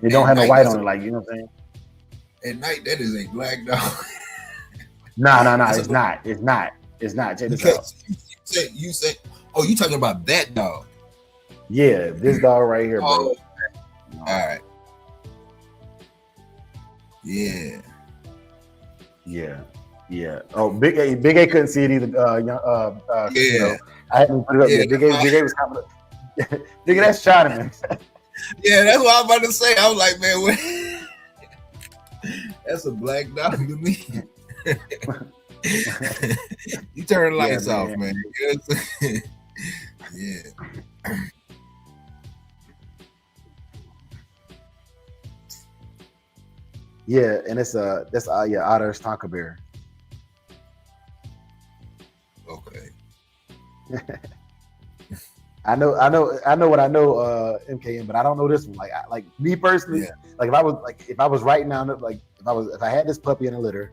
It don't have no white on it, like, you know what I'm saying? At night, that is a black dog. Nah. It's not. Check this out. You say, oh, you talking about that dog? Yeah, this dog right here, bro. Oh, all right. Yeah. Oh, Big A couldn't see it either. Yeah. You know, I had to put it up there. Big A was kind of. Nigga, that's Chinaman. Yeah, that's what I was about to say. I was like, man, what? That's a black dog to me. You turn the lights off, man. Yeah. Yeah, and that's Otter's Tonka Bear. Okay. I know what I know, MKM, but I don't know this one. Like me personally, like if I was writing down if I had this puppy in a litter,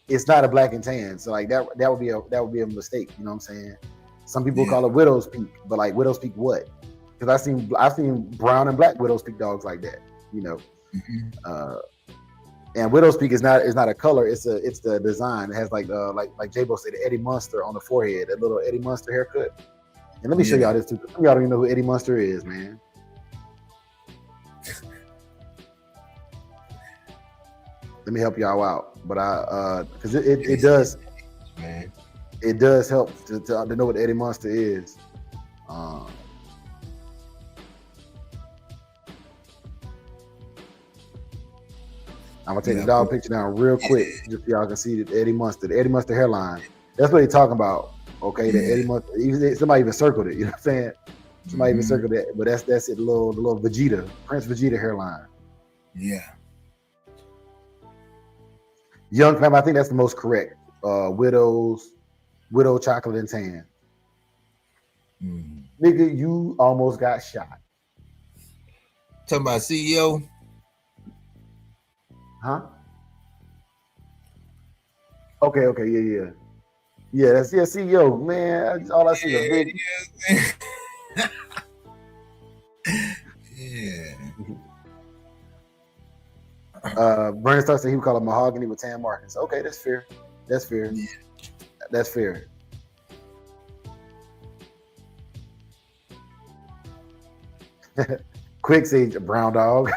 it's not a black and tan. So like that would be a mistake. You know what I'm saying? Some people call it widow's peak, but like widow's peak what? Because I've seen brown and black widow's peak dogs like that. You know. And Widow's Peak is not a color. It's the design. It has like J-Bo said, the Eddie Munster on the forehead, that little Eddie Munster haircut. And let me show y'all this too. Y'all don't even know who Eddie Munster is, man. Let me help y'all out, but because it does, man. It does help to know what Eddie Munster is. I'm gonna take the dog picture down real quick, just so y'all can see the Eddie Munster hairline. That's what they're talking about. Okay, the Eddie Munster. Somebody even circled it. You know what I'm saying? Somebody even circled it, but that's it. The little Vegeta, Prince Vegeta hairline. Yeah. Young fam, I think that's the most correct. Widow, chocolate, and tan. Nigga, you almost got shot. Talking about CEO? Huh? Okay, yeah. That's CEO, man. All I see is big. Yeah. Brandon Stark said he would call it mahogany with tan markings. Okay, that's fair. That's fair. Yeah. That's fair. Quick says brown dog.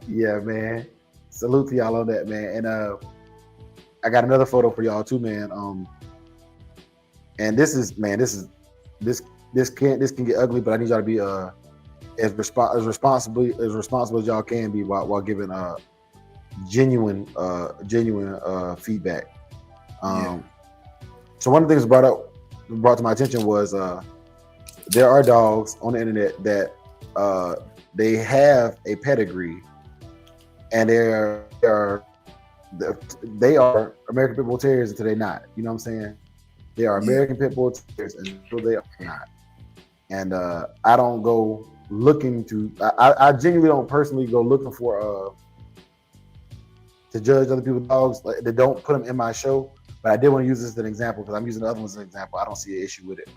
Yeah, man. Salute to y'all on that, man. And I got another photo for y'all too, man. And this can get ugly, but I need y'all to be as responsible as y'all can be while giving genuine feedback. So one of the things brought to my attention was there are dogs on the internet that they have a pedigree, and they are American Pit Bull Terriers until they're not. You know what I'm saying? They are American Pit Bull Terriers until they are not. And I don't go looking to. I genuinely don't personally go looking for to judge other people's dogs. Like, they don't put them in my show. But I did want to use this as an example because I'm using the other ones as an example. I don't see an issue with it.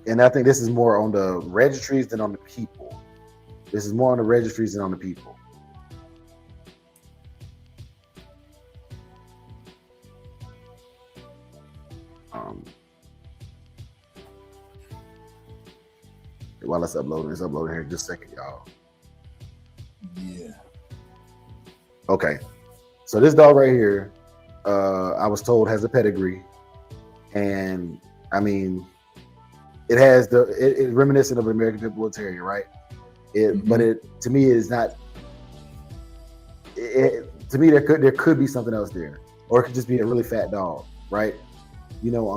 And I think this is more on the registries than on the people. This is more on the registries than on the people. While it's uploading here in just a second, y'all. Yeah. Okay. So this dog right here, I was told has a pedigree, and I mean, it has it's reminiscent of an American Pit Bull Terrier, right? But it to me is not. To me, there could be something else there, or it could just be a really fat dog, right? You know,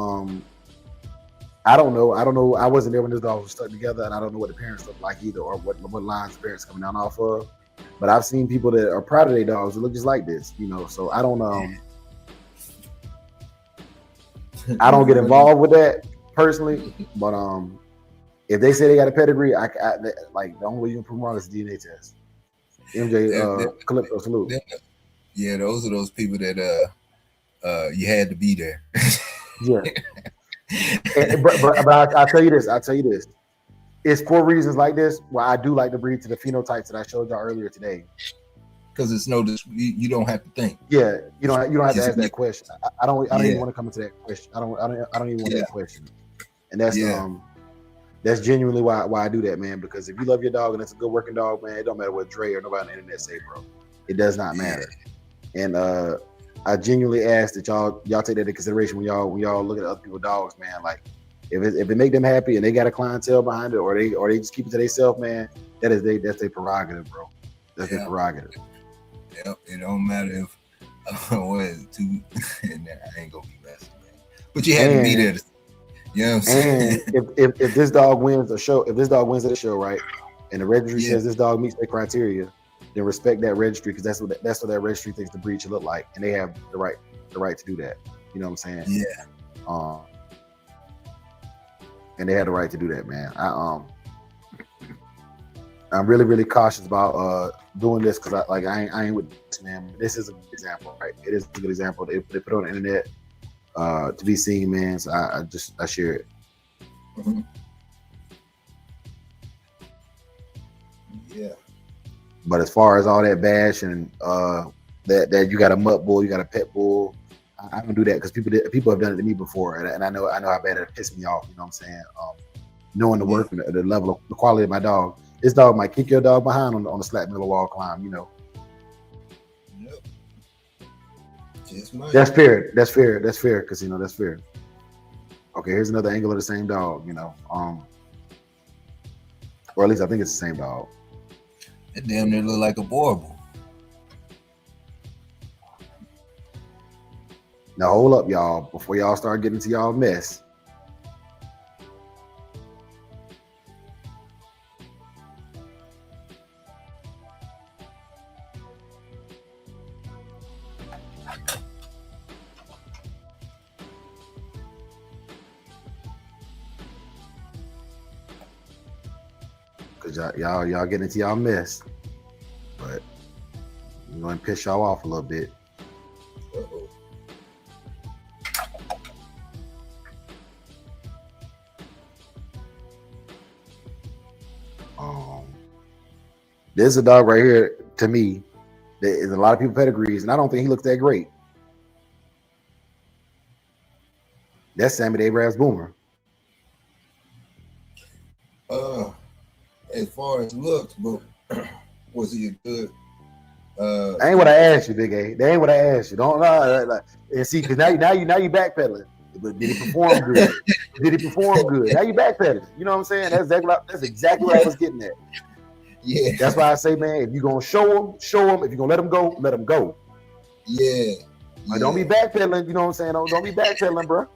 I don't know. I wasn't there when this dog was stuck together, and I don't know what the parents look like either, or what lines the parents coming down off of. But I've seen people that are proud of their dogs that look just like this, you know. So I don't I don't get involved with that personally, but if they say they got a pedigree, I like the only way you can prove them wrong is a DNA test. MJ Calypso, salute. Yeah, those are those people that you had to be there. Yeah. But I'll tell you this. It's for reasons like this why I do like to breed to the phenotypes that I showed y'all earlier today. Because it's you don't have to think. Yeah, you don't have to ask that question. I don't even want to come into that question. I don't even want that question. And that's genuinely why I do that, man. Because if you love your dog and it's a good working dog, man, it don't matter what Dre or nobody on the internet say, bro. It does not matter. And I genuinely ask that y'all take that into consideration when y'all look at other people's dogs, man. Like if it make them happy and they got a clientele behind it, or they just keep it to themselves, man, that's their prerogative, bro. That's their prerogative. Yep, it don't matter if what is it, 2 and I ain't gonna be messing, man. But you had to be there. You know what I'm saying? if this dog wins at a show, right, and the registry says this dog meets their criteria, then respect that registry, because that's what that registry thinks the breed should look like, and they have the right to do that. You know what I'm saying? Yeah. And they had the right to do that, man. I'm really, really cautious about doing this because I ain't with this, man. This is a good example, right? It is a good example. They put it on the internet to be seen, man. So I share it. Mhm. Yeah. But as far as all that bash and that you got a mutt bull, you got a pet bull, I don't do that because people have done it to me before, and I know how bad it pissed me off. You know what I'm saying? Knowing the work and the level of the quality of my dog, this dog might kick your dog behind on the Slack Miller wall climb. You know. Yep. Just might. That's fair. That's fair. That's fair because you know that's fair. Okay, here's another angle of the same dog. You know, or at least I think it's the same dog. It damn near look like a Borbal. Now hold up, y'all. Before y'all start getting to y'all mess, because y'all getting into y'all mess, but I'm going to piss y'all off a little bit. Uh-oh. There's a dog right here to me that is a lot of people pedigrees, and I don't think he looks that great. That's Sammy the Arab's Boomer. As far as looks, but was he a good? That ain't what I asked you, Big A. That ain't what I asked you. Don't lie. And see, because now you backpedaling. But did he perform good? Did he perform good? Now you backpedaling. You know what I'm saying? That's exactly what I was getting at. Yeah. That's why I say, man, if you're gonna show him. If you're gonna let him go, let him go. Yeah. But don't be backpedaling. You know what I'm saying? Don't be backpedaling, bro.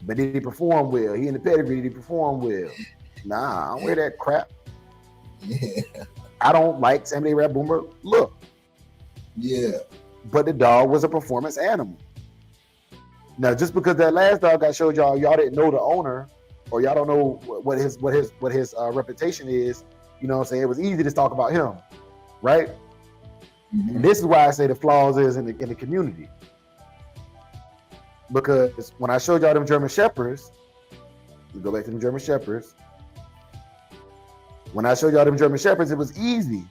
But did he perform well? He in the pedigree. Did he perform well? Nah, I don't wear that crap. Yeah. I don't like Sammy the Arab Boomer look. Yeah. But the dog was a performance animal. Now, just because that last dog I showed y'all didn't know the owner, or y'all don't know what his reputation is. You know what I'm saying? It was easy to talk about him, right? Mm-hmm. And this is why I say the flaws is in the community. Because when I showed y'all them German Shepherds, we go back to them German Shepherds. When I showed y'all them German Shepherds, it was easy.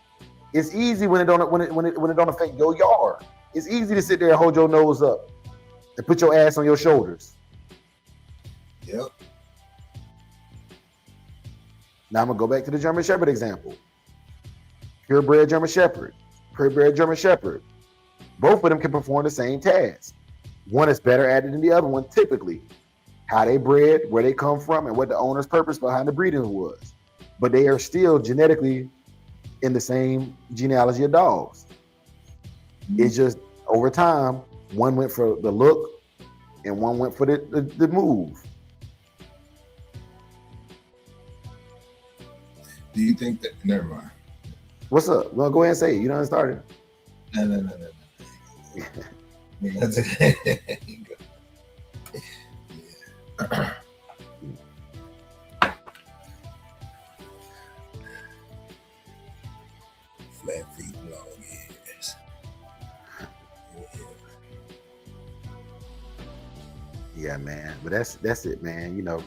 It's easy when it don't affect your yard. It's easy to sit there and hold your nose up and put your ass on your shoulders. Yep. Now I'm gonna go back to the German Shepherd example. Purebred German Shepherd, purebred German Shepherd. Both of them can perform the same task. One is better at it than the other one, typically. How they bred, where they come from, and what the owner's purpose behind the breeding was. But they are still genetically in the same genealogy of dogs. It's just over time, one went for the look and one went for the move. Do you think that? Never mind. What's up? Well, go ahead and say it. You done started. No. That's it. Yeah. Flat feet, long ears. Yeah, man. But that's it, man. You know,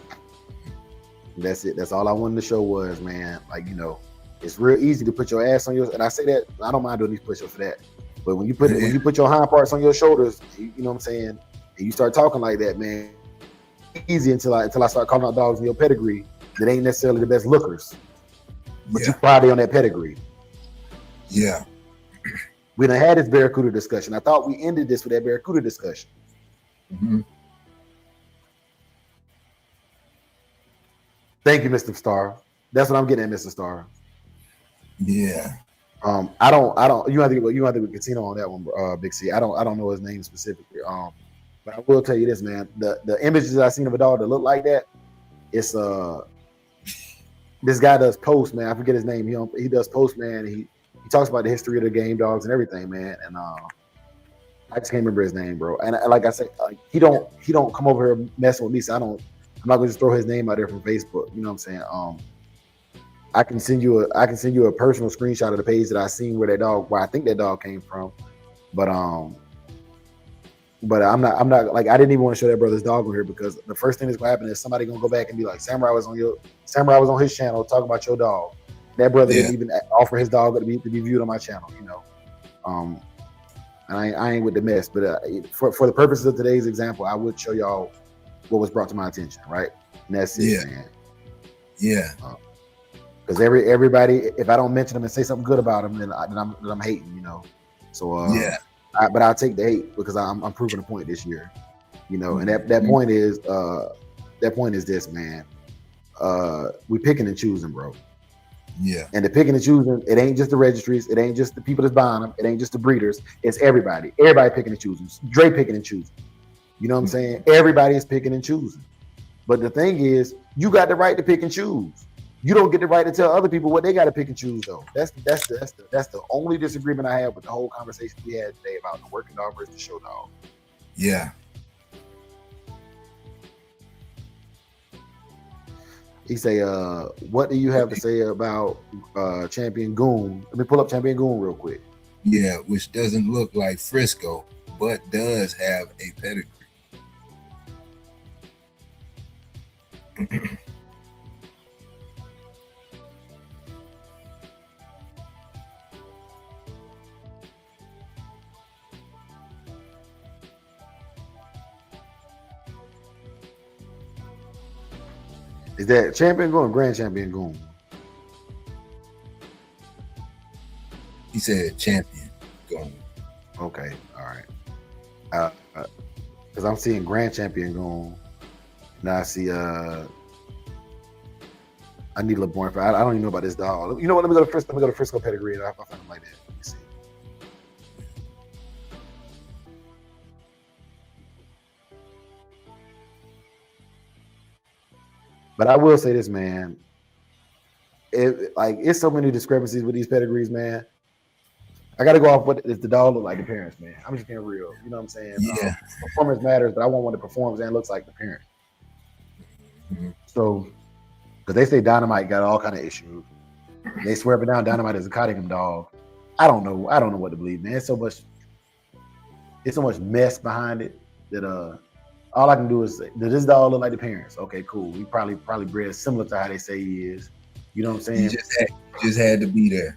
that's it. That's all I wanted to show was, man. Like, you know, it's real easy to put your ass on your. And I say that I don't mind doing these push-ups for that. But when you put your hind parts on your shoulders, you know what I'm saying, and you start talking like that, man, easy until I start calling out dogs in your pedigree that ain't necessarily the best lookers, but you probably on that pedigree. Yeah. We done had this Barracuda discussion. I thought we ended this with that Barracuda discussion. Mm-hmm. Thank you, Mr. Star. That's what I'm getting at, Mr. Star. Yeah. I don't. You have to get Casino on that one, Big C. I don't know his name specifically. But I will tell you this, man. The images I seen of a dog that look like that, it's this guy does post, man. I forget his name. He does post, man. He talks about the history of the game dogs and everything, man. And I just can't remember his name, bro. And like I said, he don't come over here messing with me. So I'm not gonna just throw his name out there from Facebook. You know what I'm saying? I can send you a personal screenshot of the page that I seen where I think that dog came from. But But I'm not like, I didn't even want to show that brother's dog over here because the first thing that's gonna happen is somebody gonna go back and be like, Samurai was on his channel talking about your dog. That brother didn't even offer his dog to be viewed on my channel, you know. And I ain't with the mess, but for the purposes of today's example, I would show y'all what was brought to my attention, right? And that's it, man. Yeah. Because everybody, if I don't mention them and say something good about them, then I'm hating, you know. So but I'll take the hate because I'm proving a point this year, you know. And that point is this, man. We picking and choosing, bro. Yeah. And the picking and choosing, it ain't just the registries, it ain't just the people that's buying them, it ain't just the breeders, it's everybody. Everybody picking and choosing. Dre picking and choosing. You know what I'm saying? Everybody is picking and choosing. But the thing is, you got the right to pick and choose. You don't get the right to tell other people what they got to pick and choose, though. That's the only disagreement I have with the whole conversation we had today about the working dog versus the show dog. Yeah. He say, what do you have to say about Champion Goon? Let me pull up Champion Goon real quick. Yeah, which doesn't look like Frisco, but does have a pedigree. Is that Champion Goon or Grand Champion Goon? He said Champion Goon. Okay, all right. Because I'm seeing Grand Champion Goon. Now I see I need a little more info. I don't even know about this dog. You know what? Let me go to Frisco pedigree. I'll find him like that. Let me see. But I will say this, man. It's so many discrepancies with these pedigrees, man. I got to go off what if the dog look like the parents, man. I'm just being real. You know what I'm saying? Yeah. Performance matters, but I want one that performs and looks like the parent. Mm-hmm. So, because they say Dynamite got all kind of issues. They swear up and down Dynamite is a Cottingham dog. I don't know what to believe, man. It's so much mess behind it that all I can do is say, does this dog look like the parents? Okay, cool. He probably bred similar to how they say he is. You know what I'm saying? You just had to be there.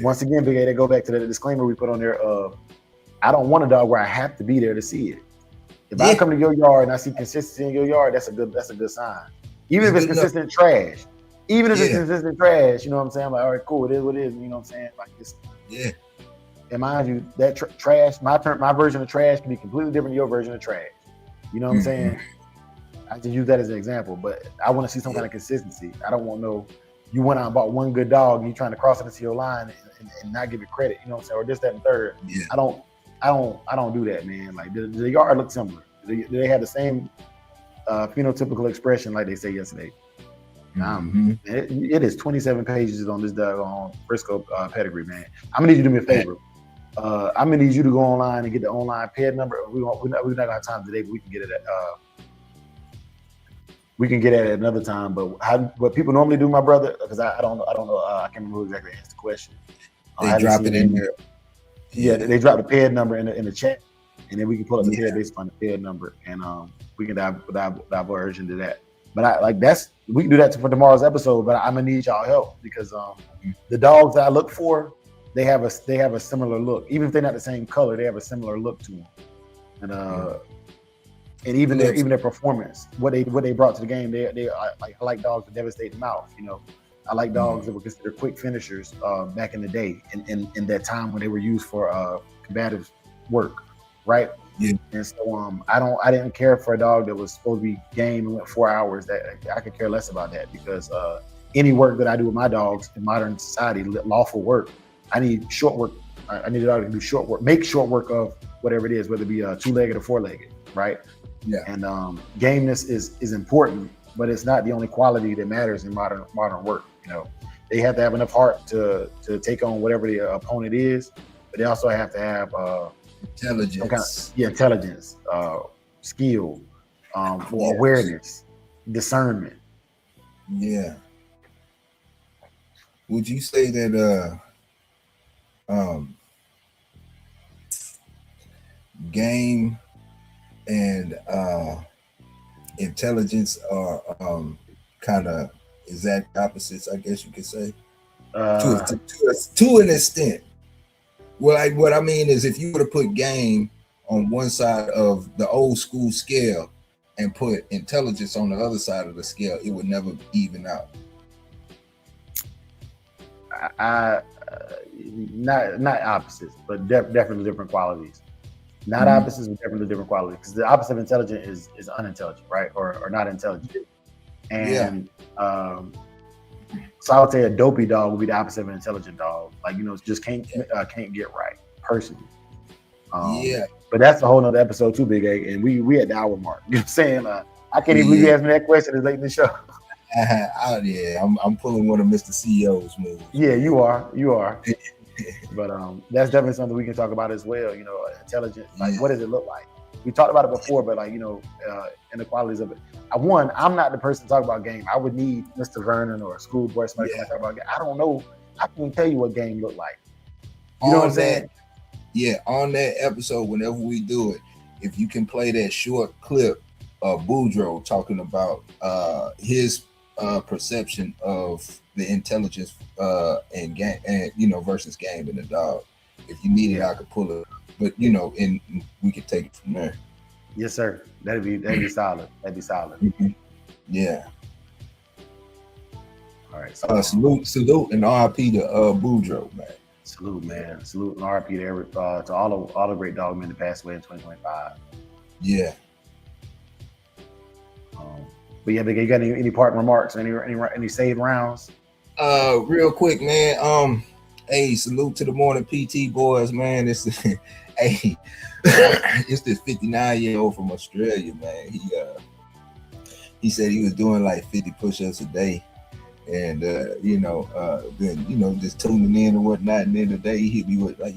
Once again, Big A, they go back to the disclaimer we put on there. I don't want a dog where I have to be there to see it. If I come to your yard and I see consistency in your yard, that's a good sign. Even if it's consistent trash. Even if it's consistent trash, you know what I'm saying? I'm like, all right, cool, it is what it is. You know what I'm saying? Like this. Yeah. And mind you, that trash, my version of trash can be completely different than your version of trash. You know what I'm saying? I just use that as an example, but I want to see some kind of consistency. I don't want you went out and bought one good dog and you're trying to cross it into your line and not give it credit, you know what I'm saying? Or this, that, and third. Yeah. I don't do that, man. Like the yard looks similar. Do they have the same phenotypical expression like they say yesterday? It is 27 pages on this dog on Frisco pedigree, man. I'm gonna need you to do me a favor. I'm gonna need you to go online and get the online ped number. We're not gonna have time today, but we can get it at another time. But what people normally do, my brother, because I don't know. I can't remember who exactly asked the question. They drop it in there. Yeah, they drop the ped number in the chat, and then we can pull up the ped based on the ped number, and we can diverge into that. But we can do that for tomorrow's episode. But I'm gonna need y'all help because the dogs that I look for, they have a similar look. Even if they're not the same color, they have a similar look to them. And even their performance, what they brought to the game, I like dogs that devastate the mouth. You know, I like dogs that were considered quick finishers back in the day, in that time when they were used for combative work, right? Yeah. And so I didn't care for a dog that was supposed to be game and went 4 hours. That I could care less about that because any work that I do with my dogs in modern society, lawful work, I need short work. I need a dog to do short work, make short work of whatever it is, whether it be 2-legged or 4-legged, right? Yeah. And gameness is important, but it's not the only quality that matters in modern work. You know, they have to have enough heart to take on whatever the opponent is, but they also have to have intelligence, intelligence, skill, awareness, discernment. Yeah. Would you say that game and intelligence are kind of exact opposites, I guess you could say, to an extent. Well, what I mean is, if you were to put game on one side of the old school scale and put intelligence on the other side of the scale, it would never even out. Not opposites, but definitely different qualities. Not opposites, but definitely different qualities. Because the opposite of intelligent is unintelligent, right? Or not intelligent. And so I would say a dopey dog would be the opposite of an intelligent dog. Like, you know, just can't get right personally. But that's a whole nother episode too, Big A. And we at the hour mark. You know what I'm saying? I can't even believe you asked me that question as late in the show. I'm pulling one of Mr. CEO's moves. Yeah, you are. But that's definitely something we can talk about as well. You know, intelligence. Like, what does it look like? We talked about it before, but like, you know, inequalities of it. I'm not the person to talk about game. I would need Mr. Vernon or a schoolboy, somebody to talk about game. I don't know. I can't tell you what game look like. You know what I'm saying? Yeah, on that episode, whenever we do it, if you can play that short clip of Boudreaux talking about his perception of the intelligence and game, and you know, versus game and the dog. If you need it, I could pull it. But you know, and we could take it from there. Yes, sir. That'd be solid. That'd be solid. Mm-hmm. Yeah. All right. So, salute, and RIP to Boudreaux, man. Salute, man. Salute and RIP to all the great dog men that passed away in 2025. Yeah. But yeah, Big A, you got any parting remarks? Any saved rounds? Real quick, man. Hey, salute to the morning PT boys, man. It's hey, it's this 59-year-old from Australia, man. He said he was doing like 50 push-ups a day, and then just tuning in and whatnot. And then the day he hit me with like,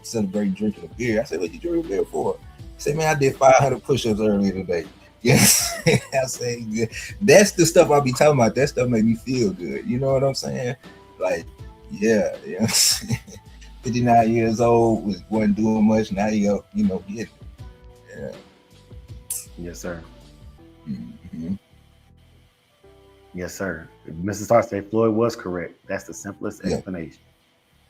celebrating drinking a beer. I said, what you drinking a beer for? He said, man, I did 500 push-ups earlier today. Yes, I say that's the stuff I be talking about. That stuff make me feel good. You know what I'm saying? Like, yeah. 59 years old, wasn't doing much. Now he up, getting it. Yeah. Yes, sir. Mm-hmm. Yes, sir. Mrs. Starr said Floyd was correct. That's the simplest explanation.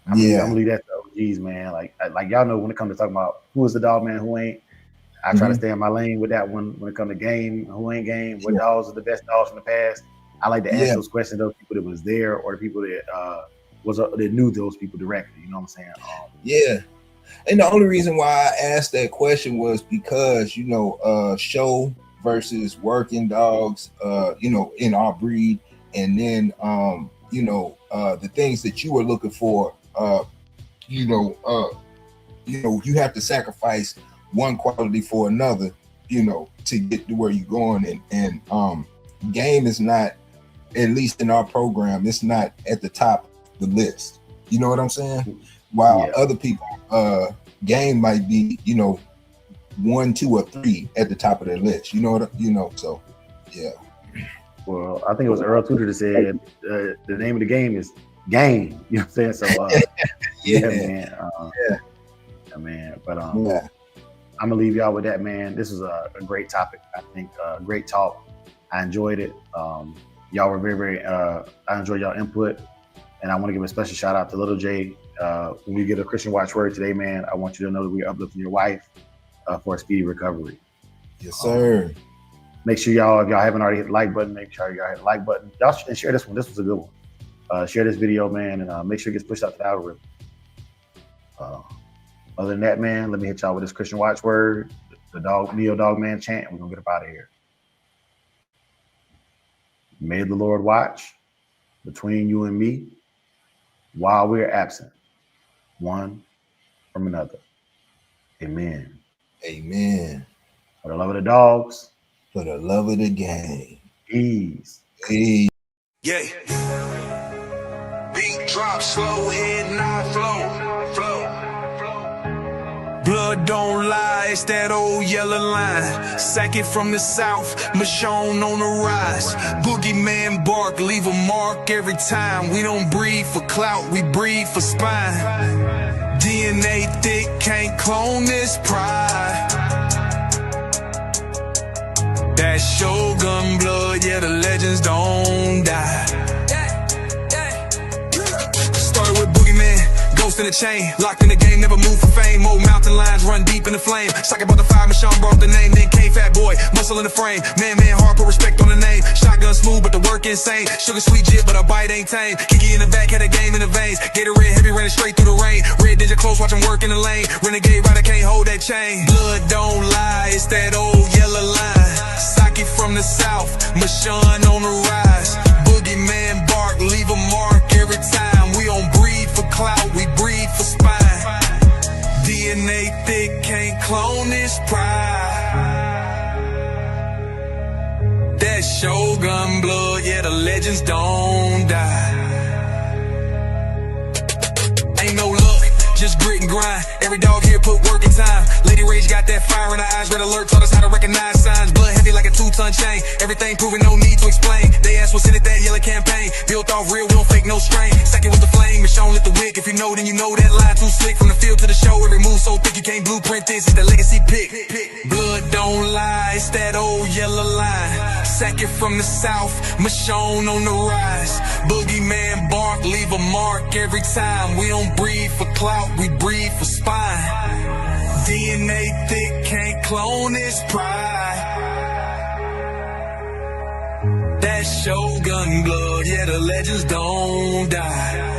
I'm gonna leave that to OGs, man. Like y'all know, when it comes to talking about who is the dog man, who ain't, I try to stay in my lane with that one. When it comes to game, who ain't game, what dogs are the best dogs from the past. I like to ask those questions to those people that was there or the people that that knew those people directly. You know what I'm saying? And the only reason why I asked that question was because show versus working dogs, in our breed, and then the things that you were looking for, you have to sacrifice one quality for another, to get to where you're going. And game is not, at least in our program, it's not at the top of the list. You know what I'm saying? While other people, game might be, 1, 2, or 3 at the top of their list. So yeah. Well, I think it was Earl Tudor that said the name of the game is game. You know what I'm saying? So man. But I'm gonna leave y'all with that, man. This was a great topic. I think great talk. I enjoyed it. Y'all were very, very. I enjoyed y'all input, and I want to give a special shout out to Little J. When we get a Christian watchword today, man, I want you to know that we're uplifting your wife for a speedy recovery. Yes, sir. Make sure y'all, if y'all haven't already hit the like button, make sure y'all hit the like button. Y'all should share this one. This was a good one. Share this video, man, and make sure it gets pushed out to the algorithm. Other than that, man, let me hit y'all with this Christian watchword, the Neo Dog Man chant, and we're gonna get up out of here. May the Lord watch between you and me while we're absent, one from another. Amen. Amen. For the love of the dogs. For the love of the game. Ease. Ease. Yeah. Beat drop, slow, head nod, flow. Blood don't lie, it's that old yellow line. Sack it from the south, Michonne on the rise. Boogeyman bark, leave a mark every time. We don't breathe for clout, we breathe for spine. DNA thick, can't can't clone this pride. That Shogun blood, yeah, the legends don't die. Started with Boogeyman, ghost in the chain, locked in the game, never moved for fame. Old mountain lions run deep in the flame. Sock about the fire, Michonne brought the name. Then came Fat Boy, muscle in the frame. Man, hard, put respect on the name. Shotgun smooth, but the work insane. Sugar sweet jit, but a bite ain't tame. Kiki in the back, had a game in the veins. Gatorade heavy, running straight through the rain. Red Ninja close, watch him work in the lane. Renegade rider can't hold that chain. Blood don't lie, it's that old yellow line. Saki from the south, Michonne on the rise. Boogeyman bark, leave a mark every time. We don't breed for clout, we breed for spine. DNA thick, can't clone this pride. That Shogun blood, yeah, the legends don't die. Ain't no luck, just grit and grind. Every dog here put work in time. Lady Rage got that fire in her eyes. Red alert taught us how to recognize signs. Blood heavy like a 2-ton chain. Everything proven, no need to explain. They asked what's in it, that yellow campaign. Built off real, we don't fake no strain. Second with the flame, Michonne lit the wick. If you know, then you know that line too slick. From the field to the show, every move so thick you can't blueprint this. It's the legacy pick. Blood don't lie, it's that old yellow line. Second from the south, Michonne on the rise. Boogeyman bark, leave a mark every time. We don't breed for clout, we breed for spine. DNA thick, can't clone this pride. That Shogun blood, yeah, the legends don't die.